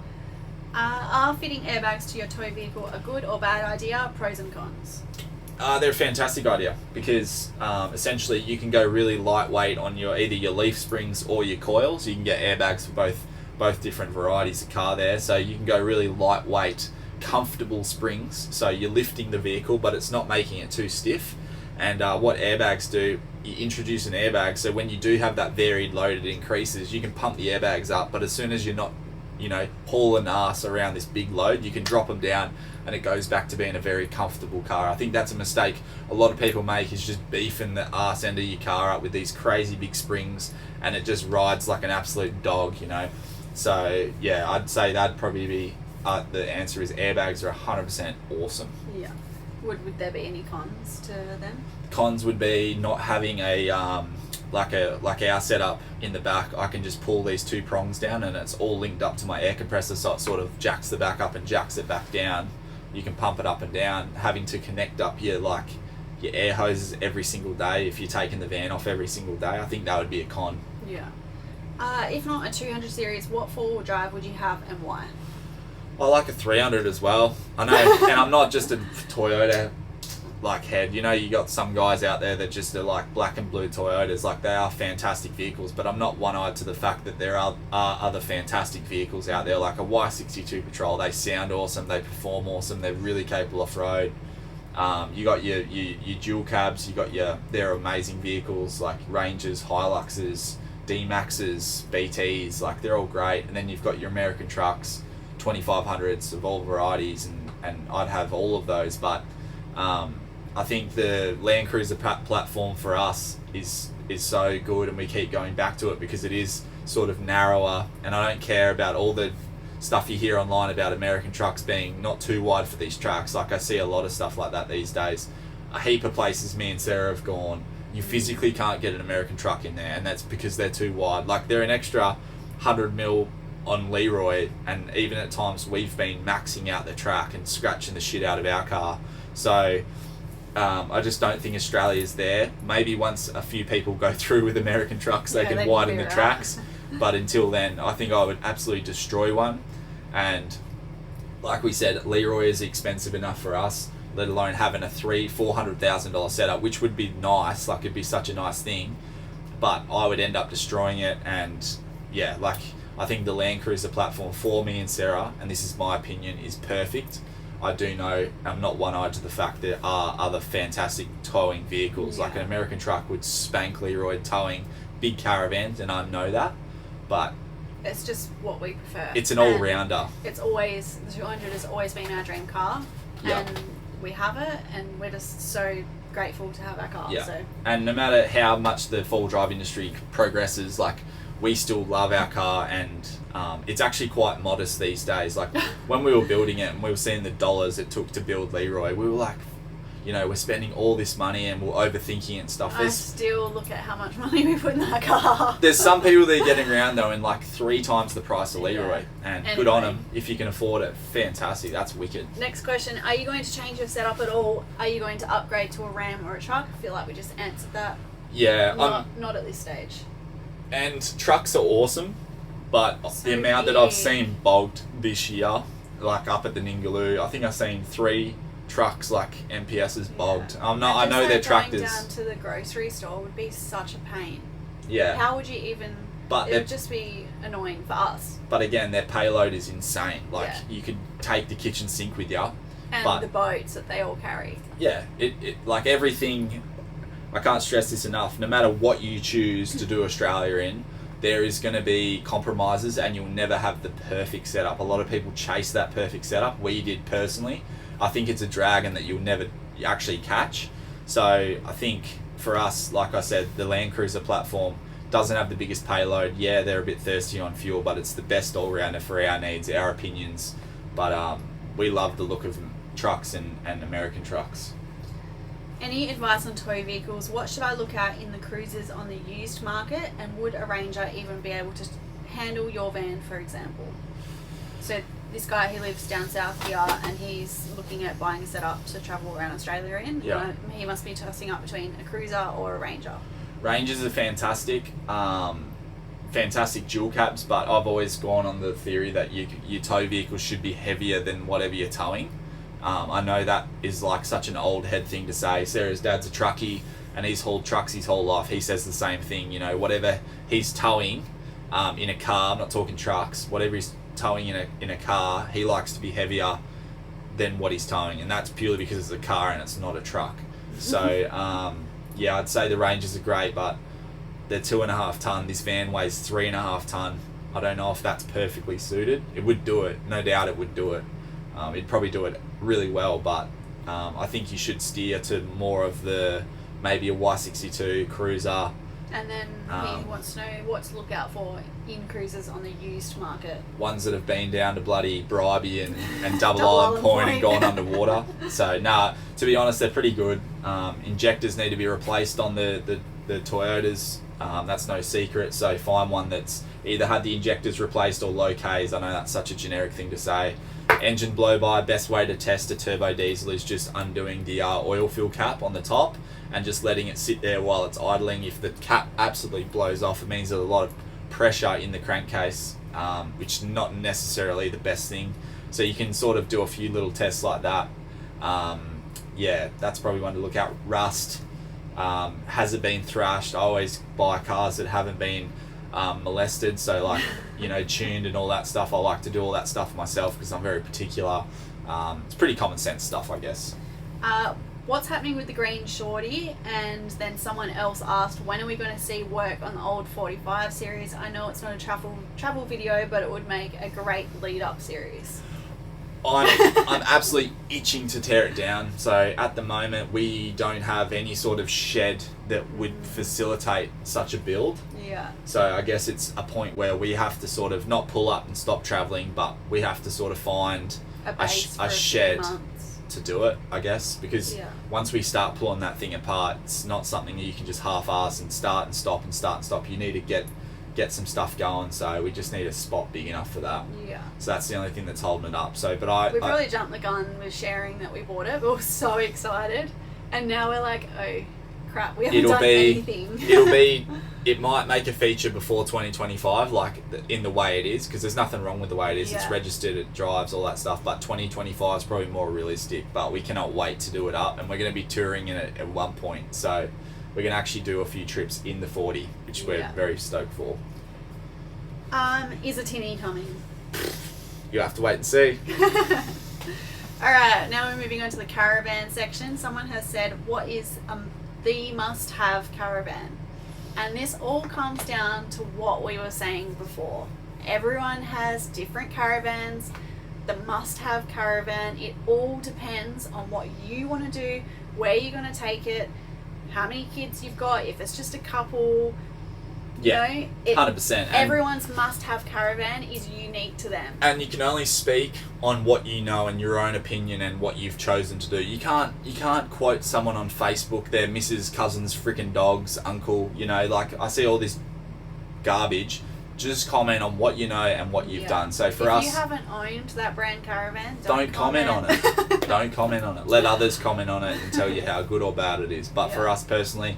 Are fitting airbags to your tow vehicle a good or bad idea? Pros and cons. They're a fantastic idea because essentially you can go really lightweight on either your leaf springs or your coils. You can get airbags for both different varieties of car there, so you can go really lightweight, comfortable springs, so you're lifting the vehicle but it's not making it too stiff. And what airbags do, you introduce an airbag, so when you do have that varied load, it increases. You can pump the airbags up, but as soon as you're not, you know, hauling ass around this big load, you can drop them down and it goes back to being a very comfortable car. I think that's a mistake a lot of people make, is just beefing the arse end of your car up with these crazy big springs and it just rides like an absolute dog, you know. So yeah, I'd say that'd probably be, the answer is airbags are 100% awesome. Yeah. Would there be any cons to them? Cons would be not having a like our setup in the back. I can just pull these 2 prongs down and it's all linked up to my air compressor, so it sort of jacks the back up and jacks it back down. You can pump it up and down. Having to connect up your air hoses every single day if you're taking the van off every single day, I think that would be a con. Yeah. If not a 200 series, what 4-wheel drive would you have and why? I like a 300 as well. I know, and I'm not just a Toyota head. You know, you got some guys out there that just are like black and blue Toyotas. Like, they are fantastic vehicles, but I'm not one-eyed to the fact that there are other fantastic vehicles out there, like a Y62 Patrol. They sound awesome, they perform awesome, they're really capable off-road. You got your dual cabs, they're amazing vehicles, like Rangers, Hiluxes, D-Maxes, BTs, like they're all great. And then you've got your American trucks, 2500s of all varieties, and I'd have all of those. But I think the Land Cruiser platform for us is so good, and we keep going back to it because it is sort of narrower, and I don't care about all the stuff you hear online about American trucks being not too wide for these tracks. Like, I see a lot of stuff like that these days. A heap of places me and Sarah have gone, you physically can't get an American truck in there, and that's because they're too wide. Like, they're an extra 100mm on Leroy, and even at times we've been maxing out the track and scratching the shit out of our car. So I just don't think Australia's there. Maybe once a few people go through with American trucks, they can widen the tracks. But until then, I think I would absolutely destroy one. And like we said, Leroy is expensive enough for us. let alone having a $400,000 setup, which would be nice. Like, it'd be such a nice thing, but I would end up destroying it. And yeah, like, I think the Land Cruiser platform for me and Sarah, and this is my opinion, is perfect. I do know I'm not one-eyed to the fact there are other fantastic towing vehicles. Like an American truck would spank Leroy towing big caravans, and I know that, but it's just what we prefer. It's an all-rounder. It's always, the 200 has always been our dream car, and we have it, and we're just so grateful to have our car. Yeah. So. And no matter how much the four-wheel drive industry progresses, like, we still love our car, and it's actually quite modest these days. Like, when we were building it and we were seeing the dollars it took to build Leroy, we were like, you know, we're spending all this money and we're overthinking it and stuff. I still look at how much money we put in that car. There's some people that are getting around though in like 3 times the price of Leroy, and anyway, good on them. If you can afford it, fantastic. That's wicked. Next question: are you going to change your setup at all? Are you going to upgrade to a Ram or a truck? I feel like we just answered that. Yeah, not at this stage. And trucks are awesome, but So the amount that I've seen bogged this year, like up at the Ningaloo, I think I've seen 3 trucks like MPS's bogged. I know they're tractors. Going down to the grocery store would be such a pain. Yeah. How would you even? But it would just be annoying for us. But again, their payload is insane. Like, you could take the kitchen sink with you. And the boats that they all carry. Yeah, it like everything. I can't stress this enough. No matter what you choose to do Australia in, there is going to be compromises, and you'll never have the perfect setup. A lot of people chase that perfect setup. We did personally. I think it's a dragon that you'll never actually catch. So I think for us, like I said, the Land Cruiser platform doesn't have the biggest payload. Yeah, they're a bit thirsty on fuel, but it's the best all-rounder for our needs, our opinions. But we love the look of trucks and American trucks. Any advice on tow vehicles? What should I look at in the cruisers on the used market, and would a Ranger even be able to handle your van, for example? So this guy, he lives down south here, and he's looking at buying a setup to travel around Australia in. Yeah. He must be tossing up between a cruiser or a Ranger. Rangers are fantastic, fantastic dual cabs, but I've always gone on the theory that your tow vehicle should be heavier than whatever you're towing. I know that is like such an old head thing to say. Sarah's dad's a truckie, and he's hauled trucks his whole life. He says the same thing, you know, whatever he's towing in a car, I'm not talking trucks, whatever he's towing in a car, he likes to be heavier than what he's towing, and that's purely because it's a car and it's not a truck. So yeah, I'd say the Rangers are great, but they're 2.5 ton. This van weighs 3.5 ton. I don't know if that's perfectly suited. It would do it, no doubt it would do it. It'd probably do it really well, but I think you should steer to more of maybe a Y62 cruiser. And then he wants to know what to look out for in cruisers on the used market. Ones that have been down to bloody Bribey and Double Island Point and gone underwater. So, to be honest, they're pretty good. Injectors need to be replaced on the Toyotas. That's no secret. So find one that's either had the injectors replaced or low Ks. I know that's such a generic thing to say. Engine blow-by, best way to test a turbo diesel is just undoing the oil fill cap on the top and just letting it sit there while it's idling. If the cap absolutely blows off, it means there's a lot of pressure in the crankcase, which is not necessarily the best thing. So you can sort of do a few little tests like that. Yeah, that's probably one to look at. Rust, has it been thrashed? I always buy cars that haven't been molested, so like, you know, tuned and all that stuff. I like to do all that stuff myself because I'm very particular. It's pretty common sense stuff, I guess. What's happening with the green shorty? And then someone else asked, when are we going to see work on the old 45 series? I know it's not a travel video, but it would make a great lead up series. I'm absolutely itching to tear it down. So at the moment we don't have any sort of shed that would facilitate such a build. Yeah. So I guess it's a point where we have to sort of not pull up and stop travelling, but we have to sort of find a shed to do it, I guess, because once we start pulling that thing apart, it's not something that you can just half-ass and start and stop and start and stop. You need to get some stuff going, so we just need a spot big enough for that. Yeah. So that's the only thing that's holding it up. So, we probably jumped the gun with sharing that we bought it. We were so excited, and now we're like, oh crap, we haven't done anything. it might make a feature before 2025, like in the way it is, because there's nothing wrong with the way it is. It's registered, it drives, all that stuff. But 2025 is probably more realistic. But we cannot wait to do it up, and we're going to be touring in it at one point. So we're going to actually do a few trips in the 40, which we're very stoked for. Is a tinny coming? You have to wait and see. Alright, now we're moving on to the caravan section. Someone has said, what is the must-have caravan? And this all comes down to what we were saying before. Everyone has different caravans. The must-have caravan, it all depends on what you want to do, where you're going to take it, how many kids you've got, if it's just a couple. Yeah, you know, 100%. Everyone's must-have caravan is unique to them. And you can only speak on what you know and your own opinion and what you've chosen to do. You can't quote someone on Facebook, their missus, cousins, freaking dogs, uncle, you know, like I see all this garbage. Just comment on what you know and what you've done. So for us... If you haven't owned that brand caravan, don't comment on it. Don't comment on it. Let others comment on it and tell you how good or bad it is. But for us personally...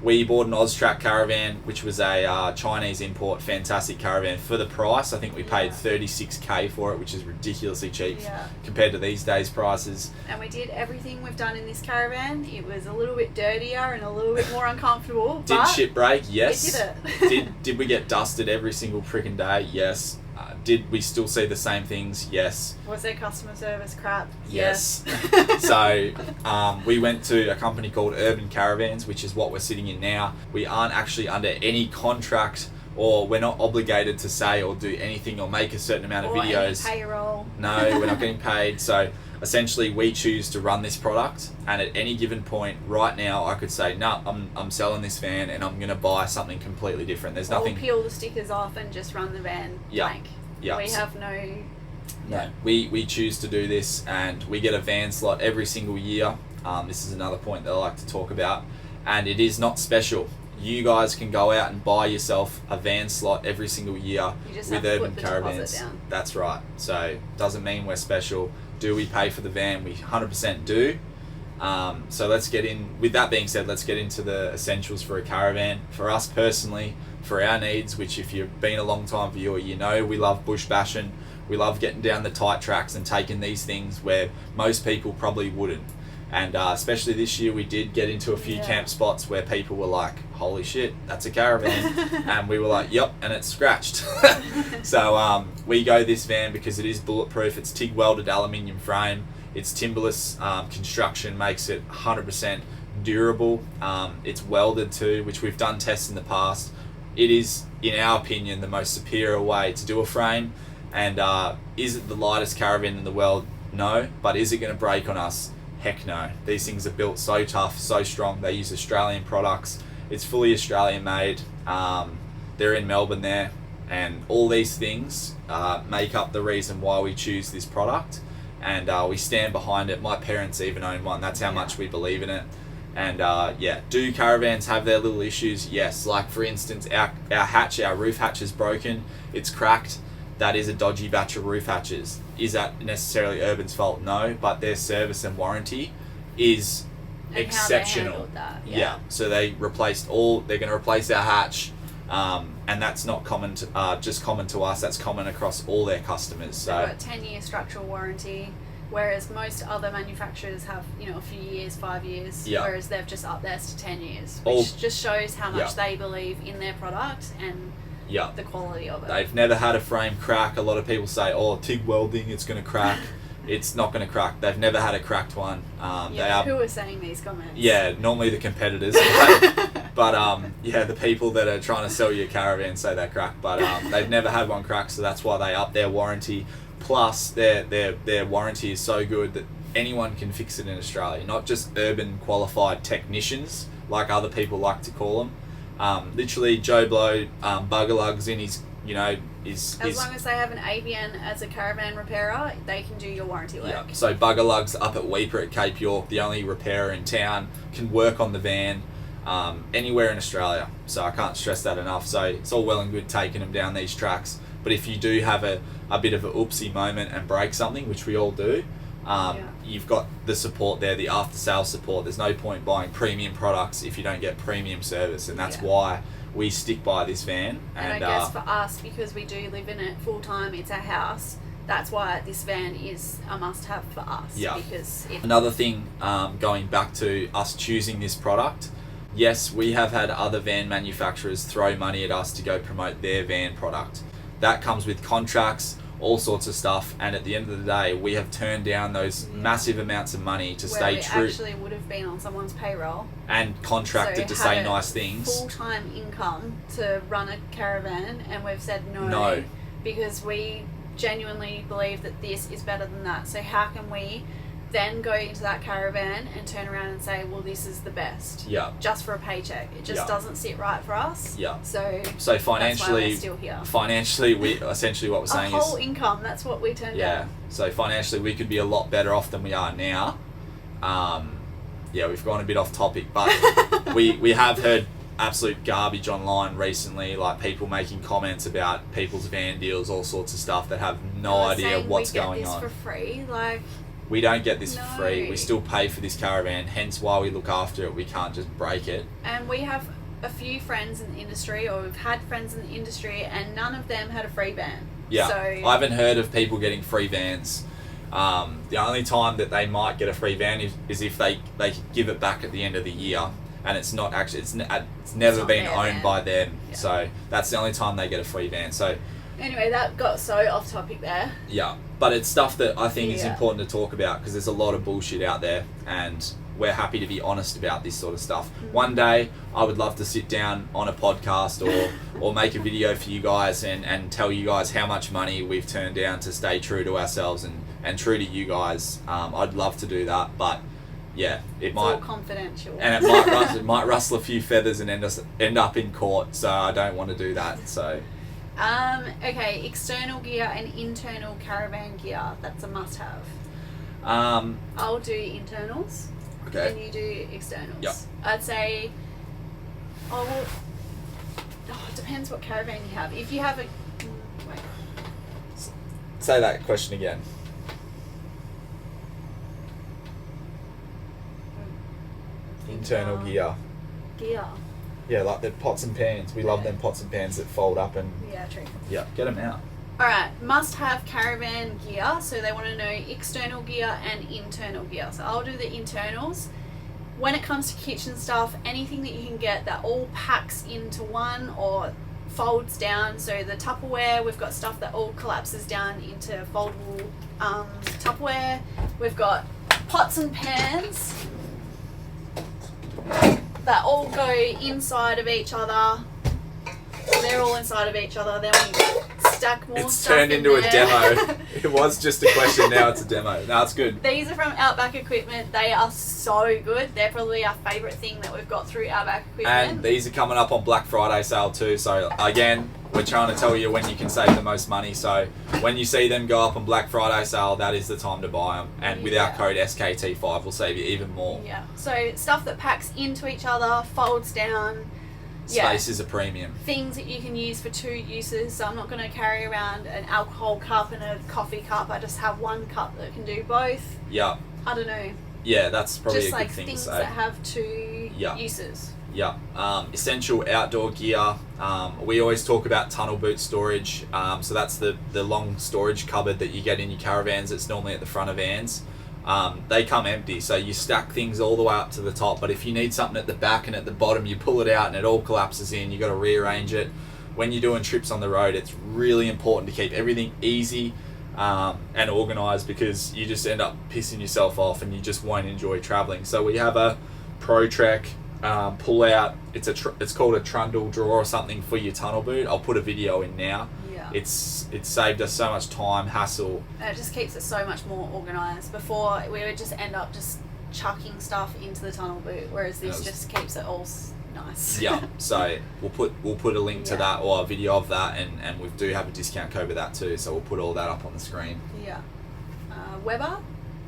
We bought an Oztrack caravan, which was a Chinese import, fantastic caravan. For the price, I think we paid $36,000 for it, which is ridiculously cheap compared to these days' prices. And we did everything we've done in this caravan. It was a little bit dirtier and a little bit more uncomfortable. Did shit break? Yes. We did it. Did we get dusted every single freaking day? Yes. Did we still see the same things? Yes. Was their customer service crap? Yes. So we went to a company called Urban Caravans, which is what we're sitting in now. We aren't actually under any contract, or we're not obligated to say or do anything or make a certain amount of videos. Any payroll. No, we're not getting paid. So essentially we choose to run this product, and at any given point right now I could say, no, I'm selling this van and I'm going to buy something completely different. There's nothing... Or peel the stickers off and just run the van blank. Yeah. We have no... No, we choose to do this, and we get a van slot every single year. This is another point that I like to talk about, and it is not special. You guys can go out and buy yourself a van slot every single year with Urban Caravans. That's right. So doesn't mean we're special. Do we pay for the van? We 100% do. So let's get in. With that being said, let's get into the essentials for a caravan. For us personally, for our needs, which if you've been a long time viewer, you know we love bush bashing. We love getting down the tight tracks and taking these things where most people probably wouldn't. And especially this year, we did get into a few camp spots where people were like, holy shit, that's a caravan. And we were like, yep, and it's scratched. So we go this van because it is bulletproof. It's TIG welded aluminium frame. Its timberless construction makes it 100% durable. It's welded too, which we've done tests in the past. It is, in our opinion, the most superior way to do a frame. And is it the lightest caravan in the world? No. But is it going to break on us? Heck no. These things are built so tough, so strong. They use Australian products. It's fully Australian made. They're in Melbourne there. And all these things make up the reason why we choose this product. And we stand behind it. My parents even own one. That's how much we believe in it. And do caravans have their little issues? Yes. Like for instance, our roof hatch is broken. It's cracked. That is a dodgy batch of roof hatches. Is that necessarily Urban's fault? No, but their service and warranty is exceptional. That, so they're going to replace our hatch, and that's not common to just common to us. That's common across all their customers. So they've got 10-year structural warranty, whereas most other manufacturers have a few years, 5 years, whereas they've just upped theirs to 10 years, which just shows how much they believe in their product and the quality of it. They've never had a frame crack. A lot of people say, oh, TIG welding, it's going to crack. It's not going to crack. They've never had a cracked one. Who are saying these comments? Yeah, normally the competitors. But the people that are trying to sell you a caravan say they're cracked. But they've never had one crack, so that's why they up their warranty. Plus, their warranty is so good that anyone can fix it in Australia. Not just Urban qualified technicians, like other people like to call them. Literally Joe Blow, bugger lugs in his, as long as they have an ABN as a caravan repairer, they can do your warranty work. Yeah. So bugger lugs up at Weeper at Cape York, the only repairer in town, can work on the van anywhere in Australia. So I can't stress that enough. So it's all well and good taking them down these tracks, but if you do have a bit of a oopsie moment and break something, which we all do, you've got the support there, the after sales support. There's no point buying premium products if you don't get premium service, and that's why we stick by this van. And I guess for us, because we do live in it full time, it's our house. That's why this van is a must-have for us. Yeah. Because another thing, going back to us choosing this product, yes, we have had other van manufacturers throw money at us to go promote their van product. That comes with contracts, all sorts of stuff, and at the end of the day, we have turned down those massive amounts of money to stay true. We actually would have been on someone's payroll and contracted to say nice things. Full-time income to run a caravan, and we've said no. Because we genuinely believe that this is better than that. So how can we then go into that caravan and turn around and say, well, this is the best, just for a paycheck? It just doesn't sit right for us. So financially, that's why we're still here. Financially, we essentially, what we're saying is a whole income. That's what we turned down. So financially, we could be a lot better off than we are now. We've gone a bit off topic, but we have heard absolute garbage online recently, like people making comments about people's van deals, all sorts of stuff that have no idea what's going on. We get this for free, like. We don't get this for free. We still pay for this caravan, hence why we look after it. We can't just break it. And we have a few friends in the industry, or we've had friends in the industry, and none of them had a free van. Yeah, so I haven't heard of people getting free vans. The only time that they might get a free van is if they give it back at the end of the year, and it's not actually it's never been owned by them. Yeah. So that's the only time they get a free van. So anyway, that got so off topic there. Yeah, but it's stuff that I think is important to talk about, because there's a lot of bullshit out there, and we're happy to be honest about this sort of stuff. One day, I would love to sit down on a podcast or make a video for you guys and tell you guys how much money we've turned down to stay true to ourselves and true to you guys. I'd love to do that, but it's might all confidential, and it might rustle a few feathers and end up in court. So I don't want to do that. So. Okay, external gear and internal caravan gear. That's a must-have. I'll do internals. Okay. And you do externals. Yep. I'd say. It depends what caravan you have. If you have a. Wait. Say that question again. Internal gear. Gear. Yeah, like the pots and pans. We love them pots and pans that fold up and... Yeah, true. Yeah, get them out. Alright, must have caravan gear. So they want to know external gear and internal gear. So I'll do the internals. When it comes to kitchen stuff, anything that you can get that all packs into one or folds down. So the Tupperware, we've got stuff that all collapses down into foldable Tupperware. We've got pots and pans that all go inside of each other. They're all inside of each other. Then we stack more it's stuff turned in into there. A demo. It was just a question, now it's a demo. No, it's good. These are from Outback Equipment. They are so good. They're probably our favourite thing that we've got through Outback Equipment. And these are coming up on Black Friday sale too. So again, we're trying to tell you when you can save the most money. So when you see them go up on Black Friday sale, that is the time to buy them. And with our code SKT5, we'll save you even more. Yeah. So stuff that packs into each other, folds down. Space is a premium. Things that you can use for two uses. So I'm not going to carry around an alcohol cup and a coffee cup. I just have one cup that can do both. Yeah. I don't know. Yeah, that's probably just a good thing to say. Just like things that have two uses. Yeah. Essential outdoor gear. We always talk about tunnel boot storage. So that's the long storage cupboard that you get in your caravans. It's normally at the front of vans. They come empty, so you stack things all the way up to the top, but if you need something at the back and at the bottom, you pull it out and it all collapses in. You got to rearrange it. When you're doing trips on the road, it's really important to keep everything easy and organised, because you just end up pissing yourself off and you just won't enjoy travelling. So we have a Pro Trek pull out. It's called a trundle drawer or something for your tunnel boot. I'll put a video in now. It's saved us so much time, hassle. And it just keeps it so much more organised. Before, we would just end up just chucking stuff into the tunnel boot, whereas this just keeps it all nice. Yeah, so we'll put a link to that, or a video of that, and we do have a discount code with that too, so we'll put all that up on the screen. Yeah.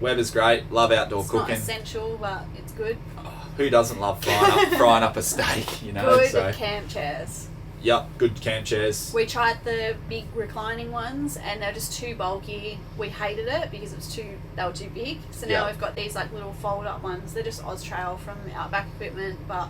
Weber's great. Love outdoor cooking. It's not essential, but it's good. Oh, who doesn't love frying up a steak, you know? Good camp chairs. Yep, good camp chairs. We tried the big reclining ones and they're just too bulky. We hated it because they were too big. So now we've got these like little fold up ones. They're just Austrail from Outback Equipment, but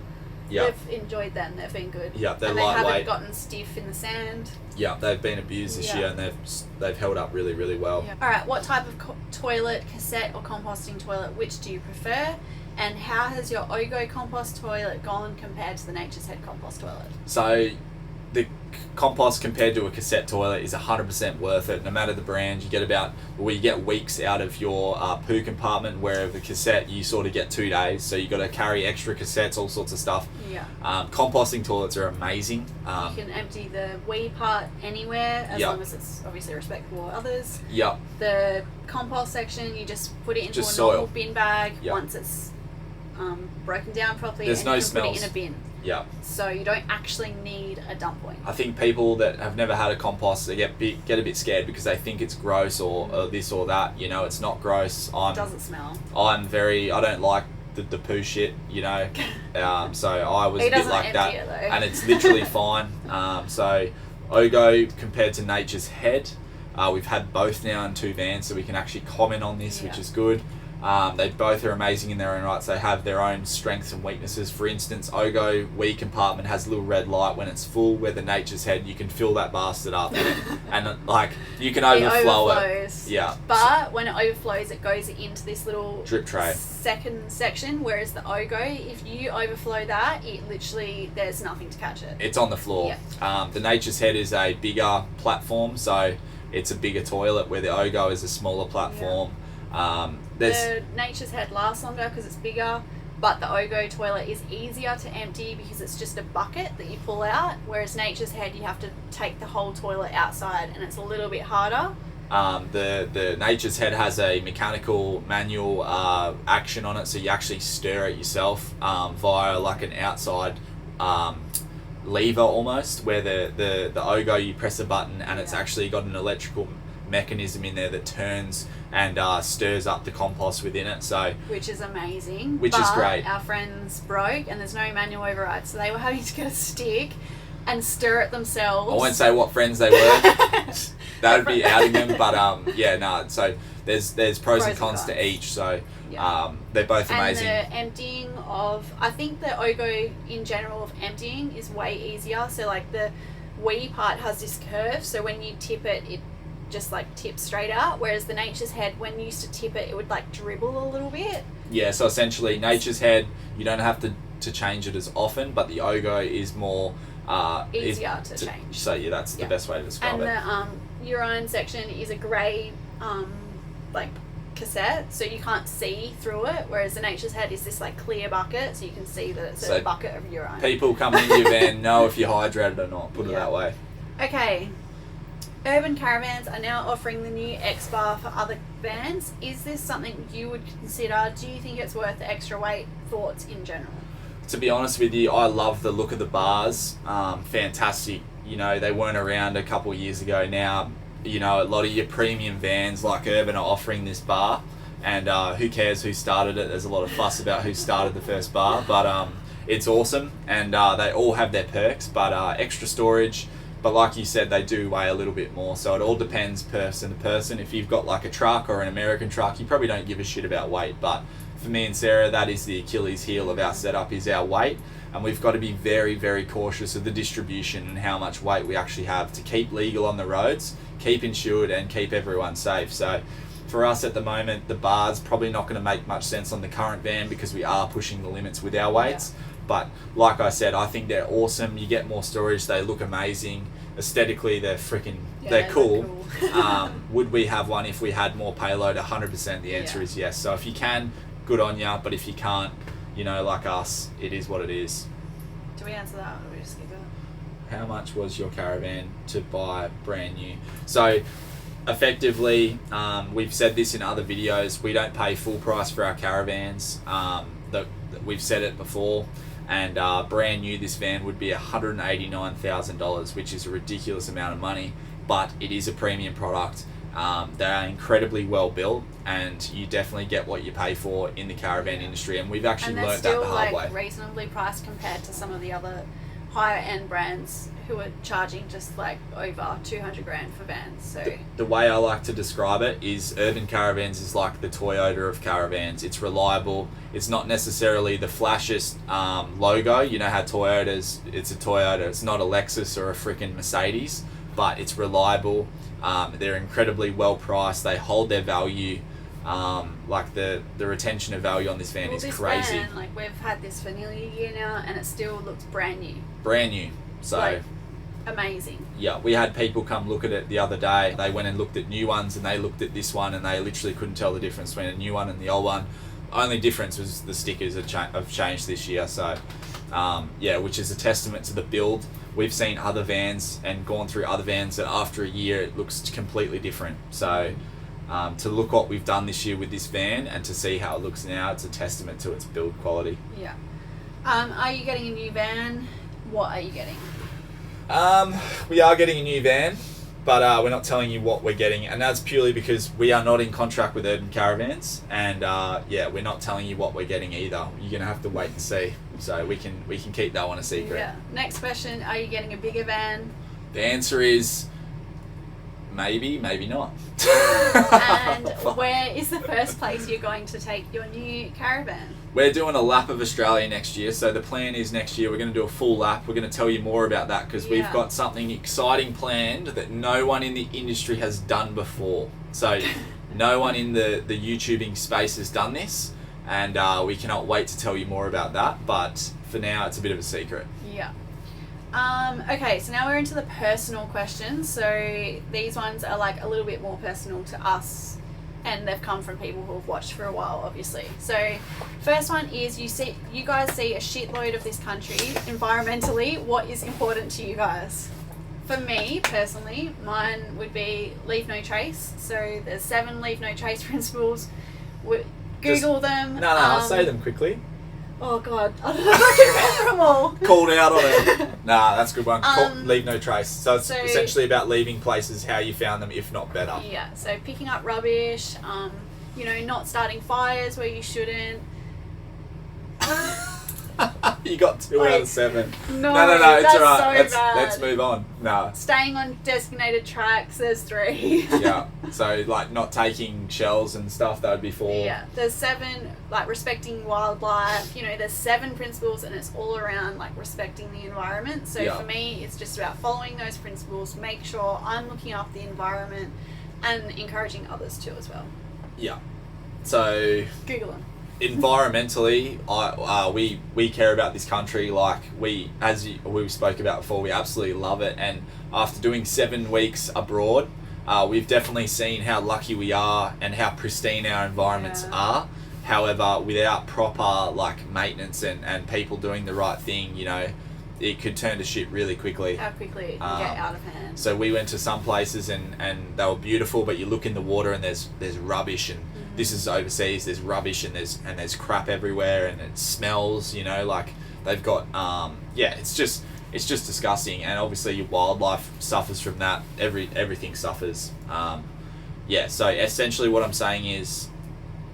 Yeah. They've enjoyed them. They've been good. Yeah, they're and they lightweight. haven't gotten stiff in the sand. Yeah, they've been abused this year, and they've held up really, really well. Yeah. All right, what type of toilet, cassette or composting toilet, which do you prefer? And how has your Ogo compost toilet gone compared to the Nature's Head compost toilet? So the compost compared to a cassette toilet is 100% worth it. No matter the brand, you get weeks out of your poo compartment, where the cassette you sort of get 2 days. So you got to carry extra cassettes, all sorts of stuff. Yeah. Composting toilets are amazing. You can empty the wee part anywhere as Yep. long as it's obviously respectable of others. Yep. The compost section, you just put it into Just a normal soil. bin bag Yep. once it's broken down properly. There's and no you can put it smells. in a bin. Yep. So you don't actually need a dump point. I think people that have never had a compost, they get a bit scared because they think it's gross or this or that. You know, it's not gross. It doesn't smell. I don't like the poo shit, you know. So I was He a bit doesn't like that, empty it, though. and it's literally fine. So Ogo compared to Nature's Head, we've had both now in 2 vans, so we can actually comment on this, which is good. They both are amazing in their own rights. They have their own strengths and weaknesses. For instance, Ogo wee compartment has a little red light when it's full, where the Nature's Head, you can fill that bastard up and like you can overflow it. Yeah. But when it overflows, it goes into this little drip tray second section, whereas the Ogo, if you overflow that, it literally, there's nothing to catch it. It's on the floor. Yeah. The Nature's Head is a bigger platform, so it's a bigger toilet, where the Ogo is a smaller platform. The Nature's Head lasts longer because it's bigger, but the Ogo toilet is easier to empty because it's just a bucket that you pull out, whereas Nature's Head, you have to take the whole toilet outside and it's a little bit harder. The Nature's Head has a mechanical manual action on it, so you actually stir it yourself via like an outside lever almost, where the Ogo, you press a button and it's actually got an electrical mechanism in there that turns and stirs up the compost within it. So which is amazing. Which is great. Our friends broke and there's no manual override, so they were having to get a stick and stir it themselves. I won't say what friends they were. That would be outing them, but so there's pros and cons to each, so they're both amazing. And the emptying of, I think the Ogo in general of emptying is way easier. So like the wee part has this curve, so when you tip it, it just like tips straight out, whereas the Nature's Head, when you used to tip it, it would like dribble a little bit. Yeah, so essentially Nature's Head, you don't have to change it as often, but the Ogo is more easier to change. So yeah, that's the best way to describe it. And the urine section is a grey like cassette, so you can't see through it, whereas the Nature's Head is this like clear bucket, so you can see that it's a bucket of urine. People coming into your van know if you're hydrated or not, put it that way. Okay. Urban Caravans are now offering the new X bar for other vans. Is this something you would consider? Do you think it's worth the extra weight? Thoughts in general? To be honest with you, I love the look of the bars. Fantastic. You know, they weren't around a couple of years ago. Now, you know, a lot of your premium vans like Urban are offering this bar, and who cares who started it? There's a lot of fuss about who started the first bar, but it's awesome, and they all have their perks, but extra storage. But like you said, they do weigh a little bit more, so it all depends person to person. If you've got like a truck or an American truck, you probably don't give a shit about weight, but for me and Sarah, that is the Achilles heel of our setup, is our weight, and we've got to be very, very cautious of the distribution and how much weight we actually have to keep legal on the roads, keep insured, and keep everyone safe. So for us at the moment, the bar's probably not going to make much sense on the current van because we are pushing the limits with our weights. But like I said, I think they're awesome. You get more storage. They look amazing. Aesthetically, they're they're cool. Would we have one if we had more payload? 100%. The answer is yes. So if you can, good on ya. But if you can't, you know, like us, it is what it is. Do we answer that, or do we just skip it? How much was your caravan to buy brand new? So effectively, we've said this in other videos, we don't pay full price for our caravans. We've said it before. And brand new, this van would be $189,000, which is a ridiculous amount of money, but it is a premium product. They are incredibly well built, and you definitely get what you pay for in the caravan industry, and we've actually learnt that the hard way. And they're still reasonably priced compared to some of the other higher end brands who are charging just like over 200 grand for vans. So the way I like to describe it is Urban Caravans is like the Toyota of caravans. It's reliable. It's not necessarily the flashiest logo. You know how Toyotas, it's a Toyota. It's not a Lexus or a freaking Mercedes, but it's reliable. They're incredibly well priced. They hold their value. Like the retention of value on this van is crazy. Van, like we've had this for nearly a year now, and it still looks brand new. Brand new. So like, amazing. Yeah, we had people come look at it the other day. They went and looked at new ones, and they looked at this one, and they literally couldn't tell the difference between a new one and the old one. Only difference was the stickers have changed this year. So yeah, which is a testament to the build. We've seen other vans and gone through other vans that after a year it looks completely different. So to look what we've done this year with this van and to see how it looks now, it's a testament to its build quality. Yeah. Are you getting a new van? What are you getting? We are getting a new van, but we're not telling you what we're getting, and that's purely because we are not in contract with Urban Caravans, and yeah, we're not telling you what we're getting either. You're gonna have to wait and see. So we can keep that one a secret. Yeah. Next question: are you getting a bigger van? The answer is maybe, maybe not. And where is the first place you're going to take your new caravan? We're doing a lap of Australia next year, so the plan is next year we're going to do a full lap. We're going to tell you more about that because we've got something exciting planned that no one in the industry has done before. So no one in the YouTubing space has done this, and we cannot wait to tell you more about that, but for now it's a bit of a secret. Yeah. Okay, so now we're into the personal questions. So these ones are like a little bit more personal to us, and they've come from people who have watched for a while, obviously. So first one is you guys see a shitload of this country. Environmentally, what is important to you guys? For me personally, mine would be leave no trace. So there's 7 leave no trace principles. Google them. No, I'll say them quickly. Oh God, I don't know if I can remember them all. Called out on it. Nah, that's a good one. Leave no trace. So it's essentially about leaving places how you found them, if not better. Yeah, so picking up rubbish, you know, not starting fires where you shouldn't. You got 2 out of 7. No, it's alright. So bad. Let's move on. No. Staying on designated tracks, there's 3. Yeah, so like not taking shells and stuff, that would be 4. Yeah, there's 7, like respecting wildlife, you know, there's 7 principles and it's all around like respecting the environment. So for me, it's just about following those principles, make sure I'm looking after the environment and encouraging others too as well. Yeah. So Google them. Environmentally, we care about this country. Like we spoke about before, we absolutely love it. And after doing 7 weeks abroad, we've definitely seen how lucky we are and how pristine our environments are. However, without proper like maintenance and people doing the right thing, you know, it could turn to shit really quickly. How quickly it can get out of hand. So we went to some places and they were beautiful, but you look in the water and there's rubbish, and this is overseas, there's rubbish and there's crap everywhere and it smells, you know, like they've got it's just disgusting, and obviously your wildlife suffers from that. Everything suffers. So essentially what I'm saying is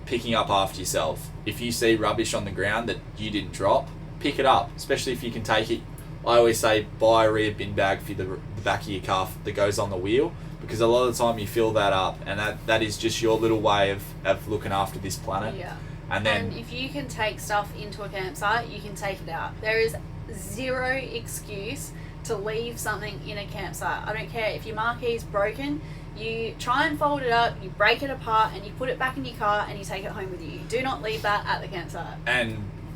picking up after yourself. If you see rubbish on the ground that you didn't drop, pick it up, especially if you can take it. I always say buy a rear bin bag for the back of your car that goes on the wheel, because a lot of the time you fill that up, and that is just your little way of looking after this planet. Yeah. And if you can take stuff into a campsite, you can take it out. There is 0 excuse to leave something in a campsite. I don't care if your marquee's broken, you try and fold it up, you break it apart, and you put it back in your car and you take it home with you. Do not leave that at the campsite.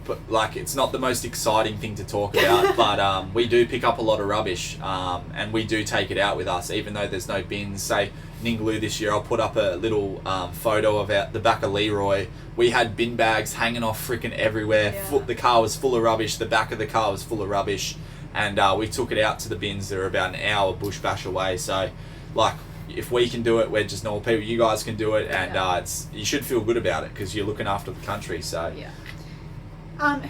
But like, it's not the most exciting thing to talk about, but we do pick up a lot of rubbish, and we do take it out with us, even though there's no bins. Say Ningaloo this year, I'll put up a little photo of the back of Leroy. We had bin bags hanging off freaking everywhere. Yeah. The car was full of rubbish. The back of the car was full of rubbish, and we took it out to the bins. They're about an hour bush bash away. So, like, if we can do it, we're just normal people. You guys can do it, and you should feel good about it because you're looking after the country. So yeah.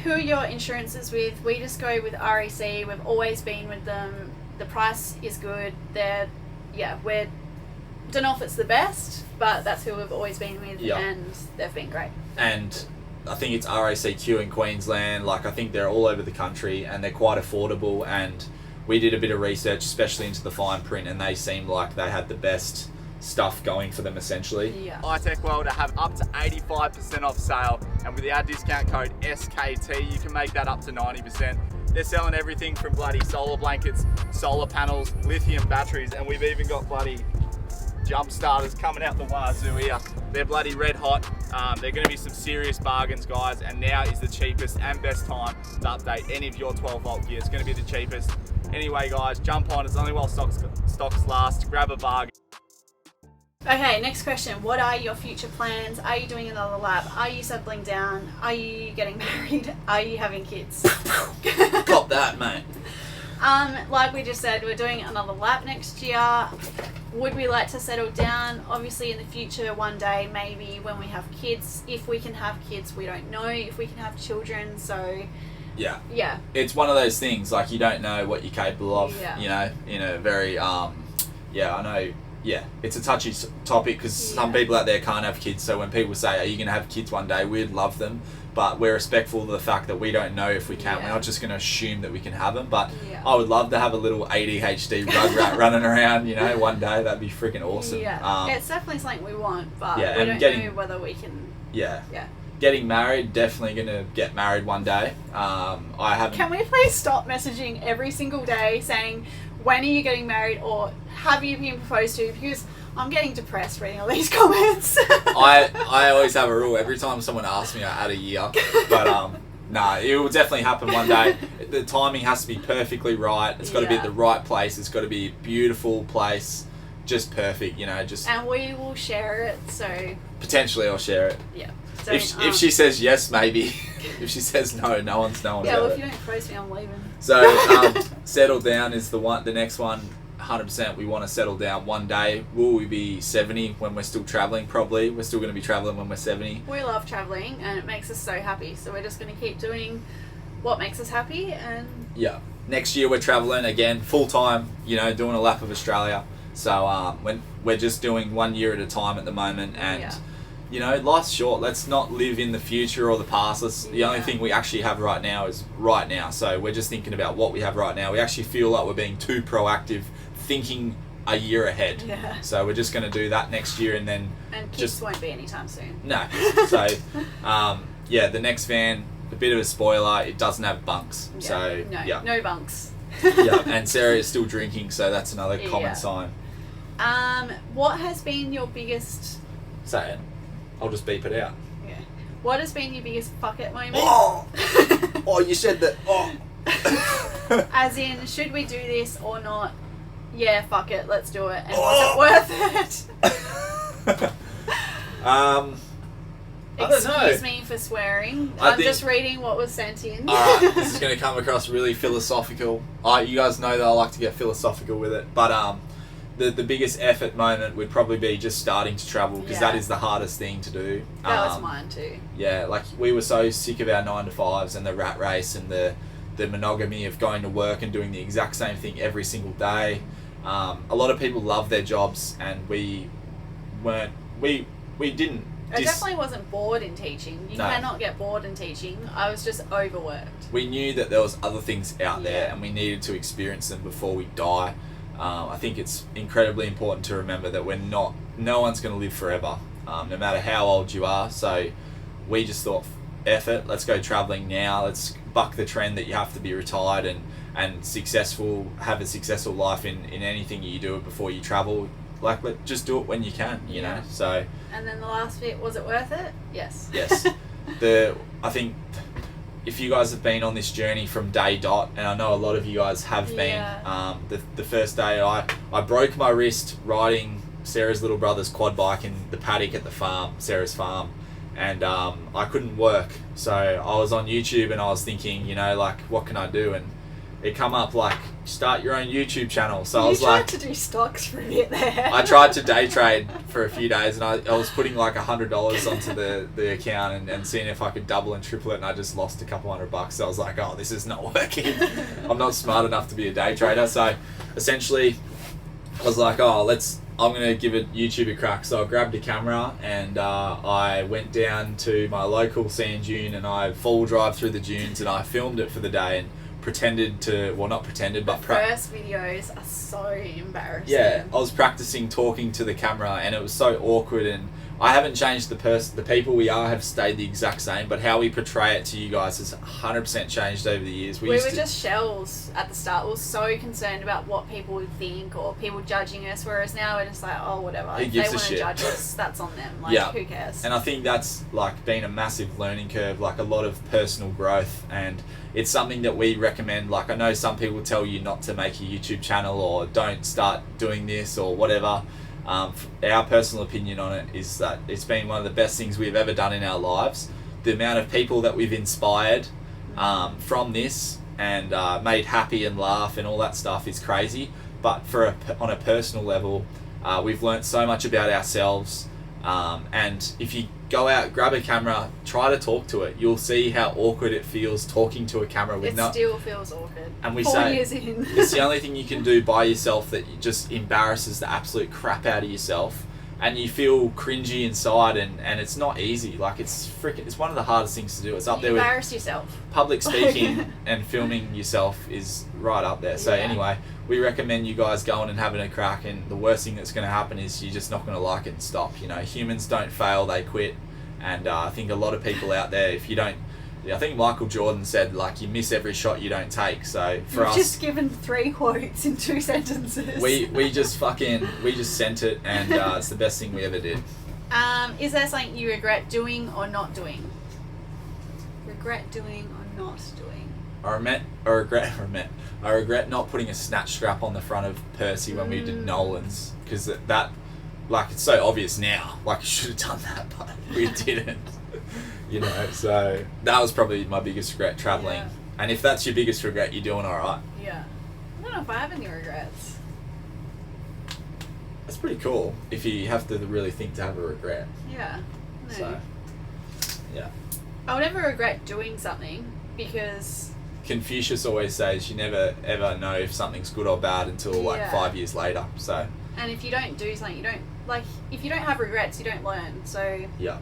Who are your insurances with? We just go with RAC. We've always been with them. The price is good. We don't know if it's the best, but that's who we've always been with, and they've been great. And I think it's RACQ in Queensland. Like, I think they're all over the country, and they're quite affordable. And we did a bit of research, especially into the fine print, and they seemed like they had the best stuff going for them essentially. Yeah. iTech World have up to 85% off sale, and with our discount code SKT you can make that up to 90%. They're selling everything from bloody solar blankets, solar panels, lithium batteries, and we've even got bloody jump starters coming out the wazoo here. They're bloody red hot. They're going to be some serious bargains, guys, and now is the cheapest and best time to update any of your 12 volt gear. It's going to be the cheapest. Anyway guys, jump on, it's only while stocks last, grab a bargain. Okay, next question. What are your future plans? Are you doing another lap? Are you settling down? Are you getting married? Are you having kids? Got that, mate. Like we just said, we're doing another lap next year. Would we like to settle down? Obviously in the future, one day, maybe when we have kids. If we can have kids, we don't know if we can have children, so... Yeah. It's one of those things, like, you don't know what you're capable of, Yeah. you know, in a very, I know, it's a touchy topic because some people out there can't have kids, so when people say, are you going to have kids one day, we'd love them, but we're respectful of the fact that we don't know if we can. We're not just going to assume that we can have them, but I would love to have a little ADHD rugrat running around, you know, one day. That'd be freaking awesome. It's definitely something we want, but Yeah, we and don't know whether we can... Getting married, definitely going to get married one day. I haven't... Can we please stop messaging every single day saying, when are you getting married, or have you been proposed to? Because I'm getting depressed reading all these comments. I always have a rule. Every time someone asks me, I add a year. But no, it will definitely happen one day. The timing has to be perfectly right. It's got to be at the right place. It's got to be a beautiful place. Just perfect, you know. And we will share it, so... Potentially I'll share it. Yeah. So, if she says yes, maybe. If she says no, no one's knowing yeah, about well, it. if you don't propose to me, I'm leaving. So, settle down is the next one. 100% we want to settle down one day. Will we be 70 when we're still traveling? Probably. We're still going to be traveling when we're 70. We love traveling and it makes us so happy, so we're just going to keep doing what makes us happy. And next year we're traveling again full time, you know, doing a lap of Australia. So when we're just doing 1 year at a time at the moment, and you know, life's short. Let's not live in the future or the past. The only thing we actually have right now is right now. So we're just thinking about what we have right now. We actually feel like we're being too proactive, thinking a year ahead. Yeah. So we're just going to do that next year, and then kids won't be anytime soon. No. So the next van, a bit of a spoiler, it doesn't have bunks. So no bunks. And Sarah is still drinking, so that's another common sign. What has been your biggest... Say it. I'll just beep it out. Yeah. What has been your biggest fuck it moment? Oh, you said that. Oh. As in, should we do this or not? Yeah, fuck it, let's do it. And was it worth it? I don't know. Excuse me for swearing. I'm just reading what was sent in. Alright, this is going to come across really philosophical. You guys know that I like to get philosophical with it, but the biggest effort moment would probably be just starting to travel, because that is the hardest thing to do. That was mine too. Yeah, like we were so sick of our 9-to-5s and the rat race and the monogamy of going to work and doing the exact same thing every single day. A lot of people love their jobs, and we didn't. I definitely wasn't bored in teaching. You cannot get bored in teaching. I was just overworked. We knew that there was other things out there, and we needed to experience them before we die. I think it's incredibly important to remember that no one's going to live forever, no matter how old you are. So we just thought, F it, let's go traveling now. Let's buck the trend that you have to be retired and successful, have a successful life in anything you do before you travel. Like, just do it when you can, you know. So. And then the last bit, was it worth it? Yes. Yes. I think if you guys have been on this journey from day dot, and I know a lot of you guys have been, the first day I broke my wrist riding Sarah's little brother's quad bike in the paddock at the farm, Sarah's farm, and I couldn't work. So I was on YouTube and I was thinking, you know, like, what can I do? And it come up like, start your own YouTube channel. So I was like, you tried to do stocks for a bit there. I tried to day trade for a few days, and I was putting like $100 onto the account and seeing if I could double and triple it, and I just lost a couple $100. So I was like, oh, this is not working. I'm not smart enough to be a day trader. So essentially I was like, oh, I'm going to give it YouTube a crack. So I grabbed a camera and I went down to my local sand dune, and I full drive through the dunes, and I filmed it for the day and pretended to, well, not pretended, but first videos are so embarrassing. Yeah, I was practicing talking to the camera, and it was so awkward. And I haven't changed the people we are have stayed the exact same, but how we portray it to you guys has 100% changed over the years. We were just shells at the start. We were so concerned about what people would think or people judging us, whereas now we're just like, oh, whatever. If they want to judge us, that's on them. Like, who cares? And I think that's like been a massive learning curve, like a lot of personal growth, and it's something that we recommend. Like, I know some people tell you not to make a YouTube channel or don't start doing this or whatever. Our personal opinion on it is that it's been one of the best things we've ever done in our lives. The amount of people that we've inspired from this and made happy and laugh and all that stuff is crazy. But on a personal level, we've learnt so much about ourselves. And if you go out, grab a camera, try to talk to it, you'll see how awkward it feels talking to a camera with it still feels awkward. And we 4 say years in. it's the only thing you can do by yourself that just embarrasses the absolute crap out of yourself, and you feel cringy inside, and it's not easy. Like, it's one of the hardest things to do. It's up there with embarrass yourself. Public speaking and filming yourself is right up there. So anyway, we recommend you guys going and having a crack, and the worst thing that's going to happen is you're just not going to like it and stop. You know, humans don't fail, they quit. And I think a lot of people out there, if you don't, I think Michael Jordan said, like, you miss every shot you don't take. So for us, you've just given 3 quotes in 2 sentences. We just sent it, and it's the best thing we ever did. Is there something you regret doing or not doing? Regret doing or not doing? I regret not putting a snatch strap on the front of Percy when we did Nolan's, because that, like, it's so obvious now. Like, I should have done that, but we didn't. You know, so that was probably my biggest regret traveling. Yeah. And if that's your biggest regret, you're doing all right. Yeah. I don't know if I have any regrets. That's pretty cool if you have to really think to have a regret. Yeah. No. So, yeah. I would never regret doing something, because Confucius always says you never ever know if something's good or bad until like 5 years later. So. And if you don't do something, you don't, like, if you don't have regrets, you don't learn. So. Yeah.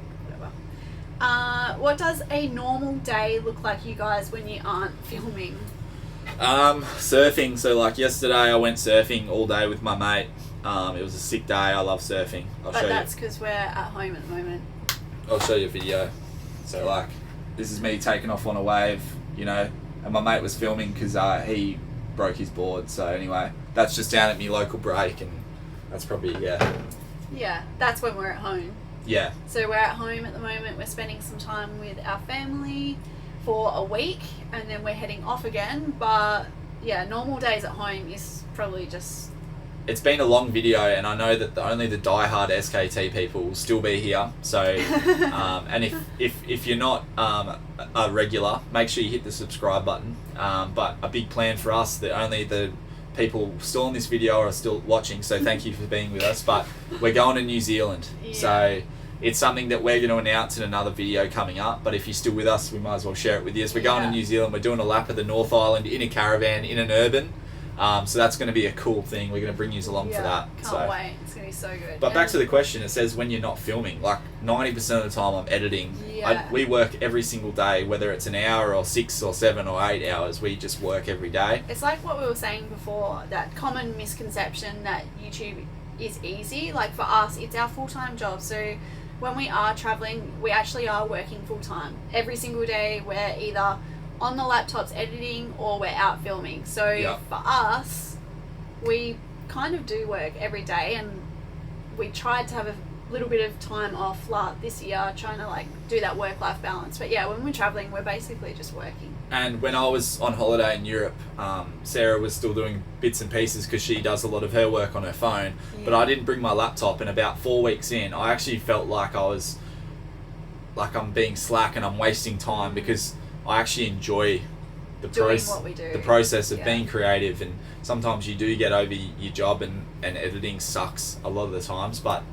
What does a normal day look like, you guys, when you aren't filming? Surfing. So, like, yesterday I went surfing all day with my mate. It was a sick day. I love surfing. But that's because we're at home at the moment. I'll show you a video. So, like, this is me taking off on a wave, you know, and my mate was filming because he broke his board. So anyway, that's just down at me local break, and that's probably Yeah, that's when we're at home. Yeah. So we're at home at the moment. We're spending some time with our family for a week, and then we're heading off again. But yeah, normal days at home is probably just... It's been a long video, and I know that only the diehard SKT people will still be here. So, and if you're not a regular, make sure you hit the subscribe button. But a big plan for us that only the people still in this video are still watching. So thank you for being with us. But we're going to New Zealand. Yeah. So it's something that we're going to announce in another video coming up. But if you're still with us, we might as well share it with you. So we're going to New Zealand. We're doing a lap of the North Island in a caravan in an urban. So that's going to be a cool thing. We're going to bring you along for that. Can't wait. It's going to be so good. But back to the question, it says when you're not filming, like 90% of the time I'm editing. Yeah. We work every single day, whether it's an hour or 6 or 7 or 8 hours, we just work every day. It's like what we were saying before, that common misconception that YouTube is easy. Like, for us, it's our full-time job. So when we are traveling, we actually are working full-time. Every single day we're either on the laptops editing or we're out filming. So for us, we kind of do work every day, and we tried to have a little bit of time off this year, trying to like do that work-life balance. But yeah, when we're traveling, we're basically just working. And when I was on holiday in Europe, Sarah was still doing bits and pieces because she does a lot of her work on her phone. But I didn't bring my laptop, and about 4 weeks in, I actually felt like I'm being slack and I'm wasting time, because I actually enjoy the process of being creative. And sometimes you do get over your job, and editing sucks a lot of the times, but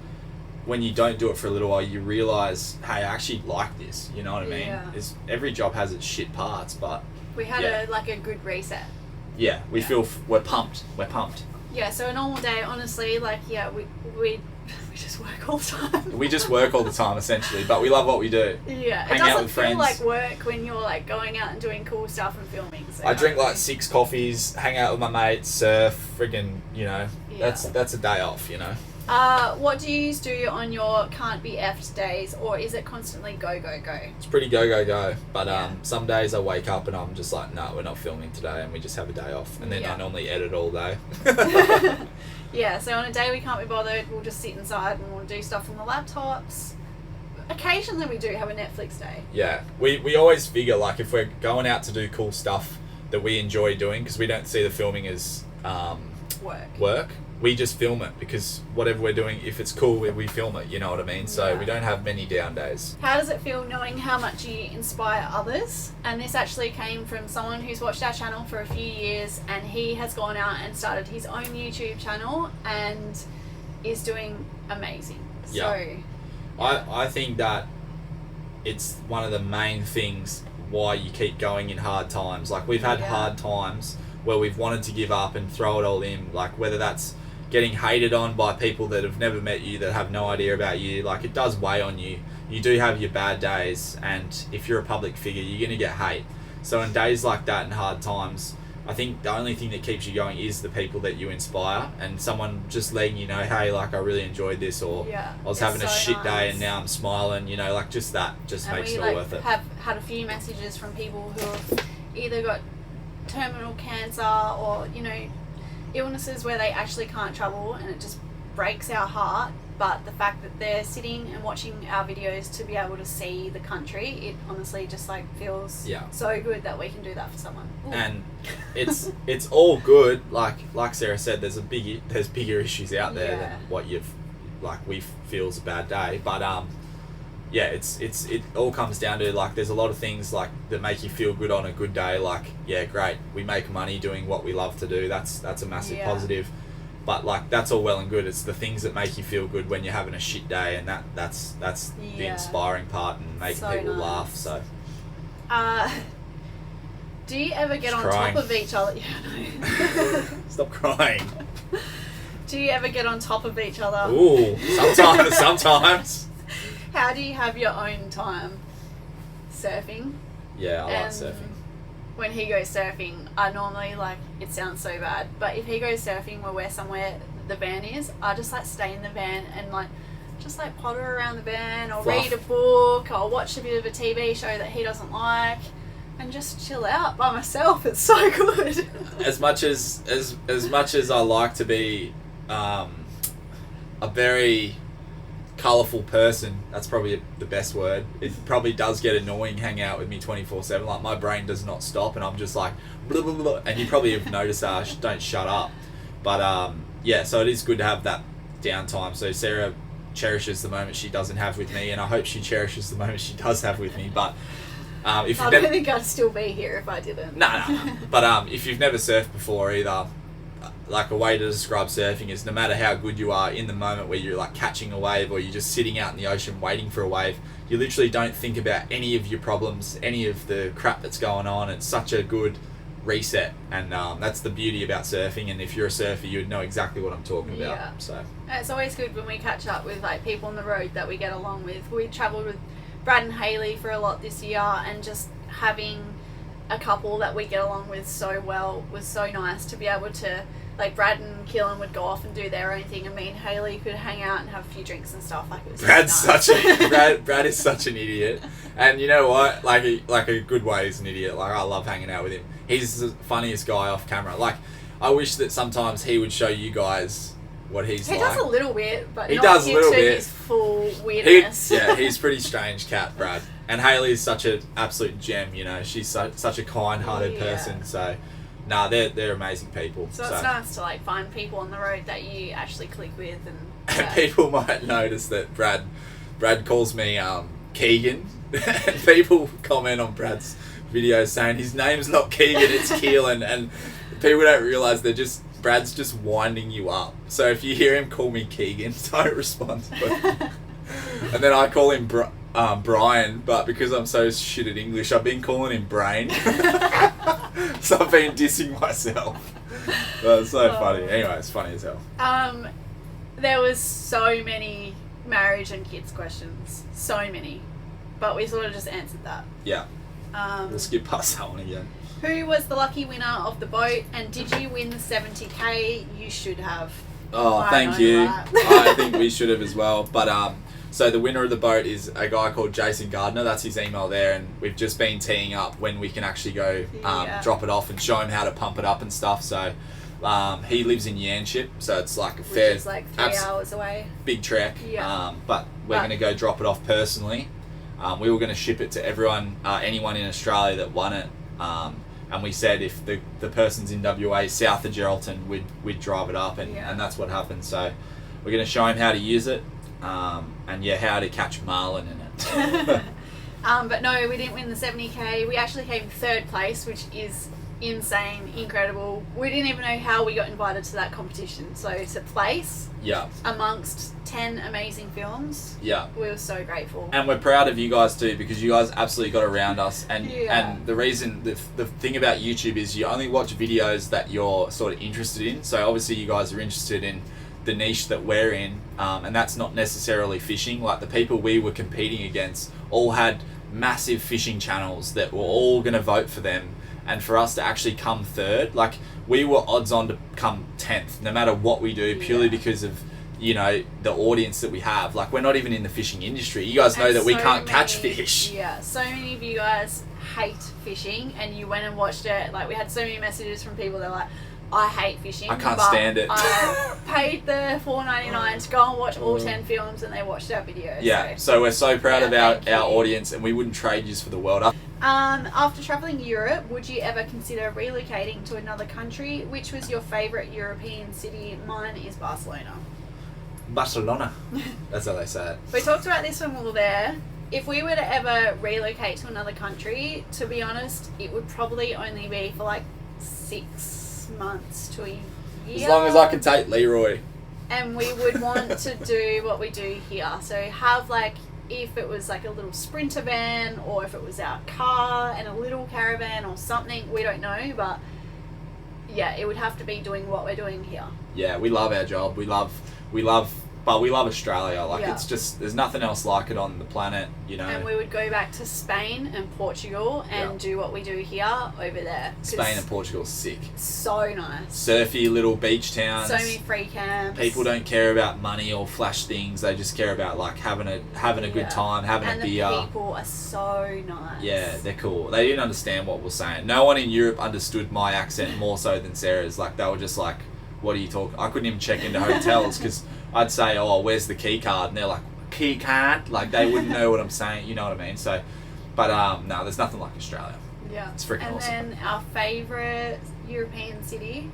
when you don't do it for a little while, you realise, hey, I actually like this, you know what I mean? Every job has its shit parts, but we had a good reset. Yeah, we're pumped. Yeah, so a normal day, honestly, like, we just work all the time. We just work all the time essentially, but we love what we do. Yeah, Hang it out doesn't with feel friends. like work when you're like going out and doing cool stuff and filming. So I drink like 6 coffees, hang out with my mates, surf, friggin', you know, that's a day off, you know. What do you do on your can't be effed days, or is it constantly go, go, go? It's pretty go, but some days I wake up and I'm just like, no, we're not filming today, and we just have a day off, and then I normally edit all day. Yeah, so on a day we can't be bothered, we'll just sit inside and we'll do stuff on the laptops. Occasionally we do have a Netflix day. Yeah, we always figure like if we're going out to do cool stuff that we enjoy doing, because we don't see the filming as work, we just film it, because whatever we're doing, if it's cool, we film it, you know what I mean? So we don't have many down days. How does it feel knowing how much you inspire others? And this actually came from someone who's watched our channel for a few years, and he has gone out and started his own YouTube channel and is doing amazing. Yeah. So I think that it's one of the main things why you keep going in hard times. Like we've had hard times where we've wanted to give up and throw it all in, like whether that's getting hated on by people that have never met you, that have no idea about you. Like it does weigh on you. You do have your bad days, and if you're a public figure, you're going to get hate. So in days like that and hard times, I think the only thing that keeps you going is the people that you inspire, and someone just letting you know, hey, like I really enjoyed this, or I was having a shit day and now I'm smiling, you know, like just that just makes it all worth it. Have had a few messages from people who have either got terminal cancer or, you know, illnesses where they actually can't travel, and it just breaks our heart. But the fact that they're sitting and watching our videos to be able to see the country, it honestly just like feels so good that we can do that for someone. Ooh. And it's all good. Like Sarah said, there's bigger issues out there than what we feel is a bad day. But it all comes down to like there's a lot of things like that make you feel good on a good day. Like great, we make money doing what we love to do. That's a massive positive. But like that's all well and good. It's the things that make you feel good when you're having a shit day, and that's the inspiring part and making people laugh. So, do you ever get on top of each other? Yeah, no. Stop crying. Do you ever get on top of each other? Ooh, sometimes. How do you have your own time? Surfing? Yeah, I like surfing. When he goes surfing, I normally like, it sounds so bad, but if he goes surfing where we're somewhere the van is, I just like stay in the van and like just like potter around the van or read a book or watch a bit of a TV show that he doesn't like and just chill out by myself. It's so good. As much as I like to be a very colourful person, that's probably the best word. It probably does get annoying hanging out with me 24/7. Like my brain does not stop, and I'm just like blah, blah, blah, and you probably have noticed that I don't shut up. But so it is good to have that downtime. So Sarah cherishes the moment she doesn't have with me, and I hope she cherishes the moment she does have with me. But if I don't think I'd still be here if I didn't. No. But if you've never surfed before either, like a way to describe surfing is no matter how good you are in the moment where you're like catching a wave or you're just sitting out in the ocean waiting for a wave, you literally don't think about any of your problems, any of the crap that's going on. It's such a good reset, and that's the beauty about surfing. And if you're a surfer, you'd know exactly what I'm talking about. So it's always good when we catch up with like people on the road that we get along with. We travelled with Brad and Hayley for a lot this year, and just having a couple that we get along with so well was so nice to be able to, like Brad and Keelan would go off and do their own thing, and me and Hayley could hang out and have a few drinks and stuff. Like it was Brad is such an idiot, and you know what? Like a good way, he's an idiot. Like I love hanging out with him. He's the funniest guy off camera. Like I wish that sometimes he would show you guys what he's like. He does a little bit, but he not does a little to bit. His full weirdness. He's pretty strange cat, Brad. And Hayley is such an absolute gem. You know, she's such a kind-hearted person. So. Nah, they're amazing people. So it's nice to like find people on the road that you actually click with, and people might notice that Brad calls me Keegan, and people comment on Brad's videos saying his name's not Keegan, it's Keelan, and people don't realise Brad's just winding you up. So if you hear him call me Keegan, don't respond to it. And then I call him Brian, but because I'm so shit at English, I've been calling him Brain. So I've been dissing myself. But it's so funny. Anyway, it's funny as hell. There was so many marriage and kids questions. So many. But we sort of just answered that. Yeah. We'll skip past that one again. Who was the lucky winner of the boat, and did you win the 70k? You should have. Oh, thank you. I think we should have as well. But so the winner of the boat is a guy called Jason Gardner. That's his email there, and we've just been teeing up when we can actually go drop it off and show him how to pump it up and stuff. So he lives in Yanship, so it's like a fair, which is like 3 hours away. Big trek. Yeah. But we're going to go drop it off personally. We were going to ship it to everyone, anyone in Australia that won it. And we said if the person's in WA south of Geraldton, we'd drive it up, and that's what happened. So we're going to show him how to use it, and how to catch marlin in it. But no, we didn't win the 70k. We actually came third place, which is insane, incredible. We didn't even know how we got invited to that competition. So to place amongst 10 amazing films, we were so grateful. And we're proud of you guys too, because you guys absolutely got around us. And the reason, the thing about YouTube is you only watch videos that you're sort of interested in. So obviously you guys are interested in the niche that we're in, and that's not necessarily fishing. Like the people we were competing against all had massive fishing channels that were all going to vote for them. And for us to actually come third, like we were odds on to come 10th, no matter what we do, purely because of, you know, the audience that we have. Like we're not even in the fishing industry. You guys know that we can't catch fish. Yeah, so many of you guys hate fishing, and you went and watched it. Like we had so many messages from people that were like, I hate fishing. I can't stand it. I paid the $4.99 to go and watch all 10 films, and they watched our videos. Yeah, so we're so proud of our audience, and we wouldn't trade you for the world. After travelling Europe, would you ever consider relocating to another country? Which was your favourite European city? Mine is Barcelona. Barcelona. That's how they say it. We talked about this when we were there. If we were to ever relocate to another country, to be honest, it would probably only be for like 6 months to a year. As long as I can take Leroy. And we would want to do what we do here. So have like, if it was like a little sprinter van, or if it was our car and a little caravan or something, we don't know, but yeah, it would have to be doing what we're doing here. Yeah, we love our job. We love Australia. Like it's just, there's nothing else like it on the planet, you know. And we would go back to Spain and Portugal and do what we do here over there. Spain and Portugal's sick. So nice. Surfy little beach towns. So many free camps. People don't care about money or flash things. They just care about like having a good time, having a beer. And the people are so nice. Yeah, they're cool. They didn't understand what we're saying. No one in Europe understood my accent more so than Sarah's. Like they were just like, what are you talking? I couldn't even check into hotels because I'd say, oh, where's the key card? And they're like, key card? Like they wouldn't know what I'm saying, you know what I mean? So, but no, there's nothing like Australia. Yeah. It's freaking awesome. And then our favourite European city?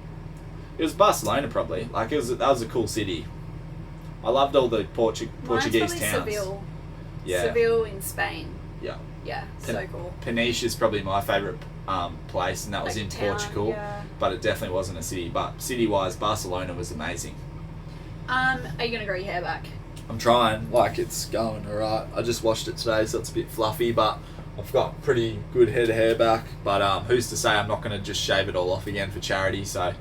It was Barcelona probably. Like that was a cool city. I loved all the Portuguese towns. Seville. Yeah. Seville in Spain. Yeah. Yeah, so cool. Peniche is probably my favourite place, and that was in town, Portugal, but it definitely wasn't a city. But city-wise, Barcelona was amazing. Are you going to grow your hair back? I'm trying. Like, it's going alright. I just washed it today, so it's a bit fluffy, but I've got pretty good head of hair back. But who's to say I'm not going to just shave it all off again for charity, so...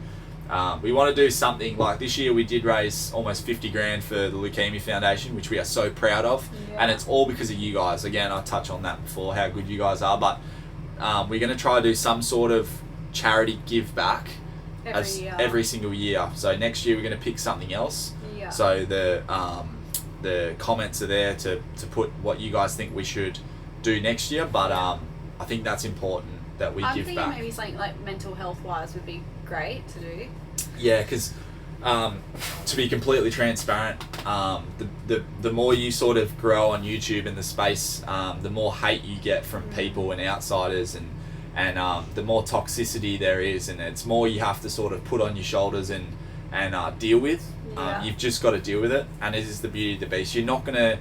we want to do something like this year. We did raise almost 50 grand for the Leukemia Foundation, which we are so proud of, and it's all because of you guys. Again, I touched on that before, how good you guys are, but we're going to try to do some sort of charity give back every single year. So next year we're going to pick something else. So the comments are there to put what you guys think we should do next year, but I think that's important that we give back. Maybe something like mental health wise would be great to do. Yeah, because to be completely transparent, the more you sort of grow on YouTube in the space, the more hate you get from people and outsiders, and the more toxicity there is, and it's more you have to sort of put on your shoulders and deal with. You've just got to deal with it, and it is the beauty of the beast. You're not gonna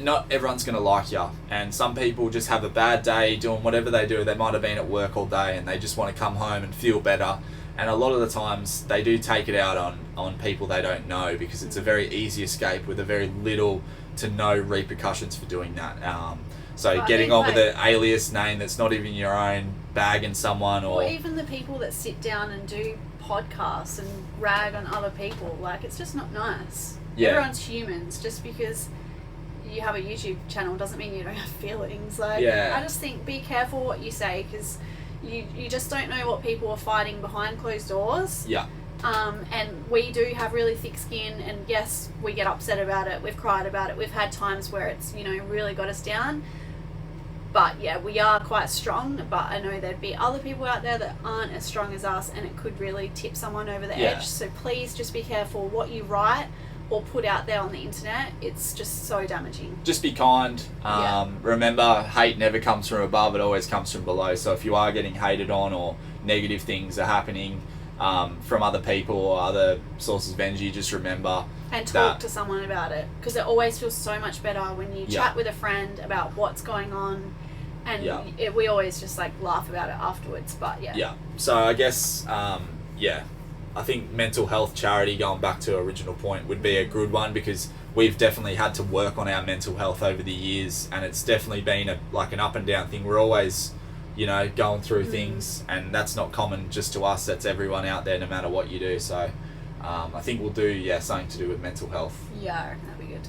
not everyone's going to like you, and some people just have a bad day doing whatever they do. They might have been at work all day and they just want to come home and feel better, and a lot of the times they do take it out on people they don't know, because it's a very easy escape with a very little to no repercussions for doing that. So getting on with an alias name that's not even your own, bagging someone, or even the people that sit down and do podcasts and rag on other people. Like, it's just not nice. Yeah. Everyone's humans. Just because you have a YouTube channel doesn't mean you don't have feelings. Like, Yeah. I just think be careful what you say, because you just don't know what people are fighting behind closed doors. Yeah. And we do have really thick skin, and yes, we get upset about it, we've cried about it, we've had times where it's, you know, really got us down. But yeah, we are quite strong, but I know there'd be other people out there that aren't as strong as us, and it could really tip someone over the edge. So please just be careful what you write or put out there on the internet. It's just so damaging. Just be kind. Remember, hate never comes from above, it always comes from below. So if you are getting hated on, or negative things are happening from other people or other sources of energy, just remember and talk to someone about it, because it always feels so much better when you chat with a friend about what's going on, and we always just like laugh about it afterwards. But so I guess I think mental health charity, going back to original point, would be a good one, because we've definitely had to work on our mental health over the years, and it's definitely been an up and down thing. We're always, you know, going through things, and that's not common just to us, that's everyone out there, no matter what you do. So I think we'll do something to do with mental health. Yeah, that'd be good.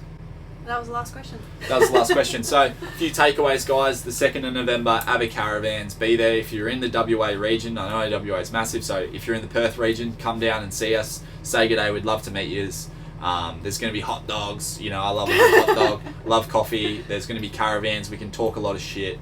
That was the last question. That was the last question. So a few takeaways, guys. The 2nd of November, Urban Caravans. Be there if you're in the WA region. I know WA is massive, so if you're in the Perth region, come down and see us. Say good day. We'd love to meet you. There's going to be hot dogs. You know, I love a good hot dog. Love coffee. There's going to be caravans. We can talk a lot of shit.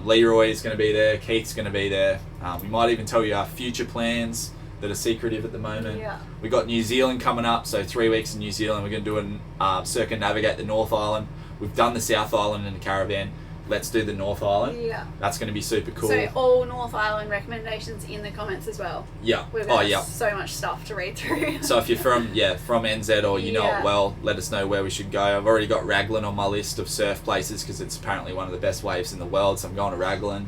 Leroy is going to be there. Keith's going to be there. We might even tell you our future plans that are secretive at the moment. We got New Zealand coming up, so 3 weeks in New Zealand. We're going to do a circumnavigate the North Island. We've done the South Island in a caravan. Let's do the North Island. That's going to be super cool. So all North Island recommendations in the comments as well. We've got so much stuff to read through. So if you're from NZ, or you know it well, let us know where we should go. I've already got Raglan on my list of surf places, because it's apparently one of the best waves in the world, so I'm going to Raglan.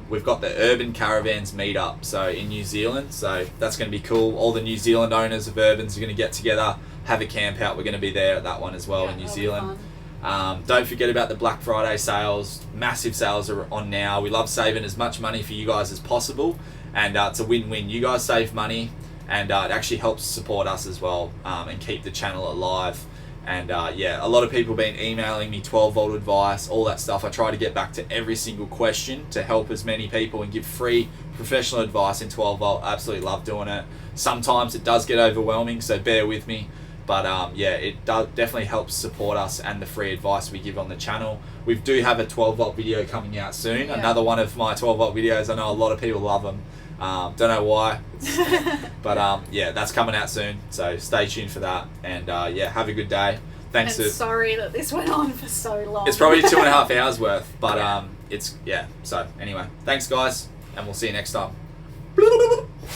We've got the Urban Caravans meetup, so in New Zealand, so that's going to be cool. All the New Zealand owners of Urbans are going to get together, have a camp out. We're going to be there at that one as well in New Zealand. Don't forget about the Black Friday sales. Massive sales are on now. We love saving as much money for you guys as possible, and it's a win-win. You guys save money, and it actually helps support us as well, and keep the channel alive. And a lot of people have been emailing me 12 volt advice, all that stuff. I try to get back to every single question to help as many people and give free professional advice in 12 volt. Absolutely love doing it. Sometimes it does get overwhelming, so bear with me. But it definitely helps support us and the free advice we give on the channel. We do have a 12 volt video coming out soon. Another one of my 12 volt videos. I know a lot of people love them. Don't know why, but that's coming out soon, so stay tuned for that. And have a good day. Thanks. And sorry that this went on for so long. It's probably 2.5 hours worth, but so anyway, thanks guys, and we'll see you next time.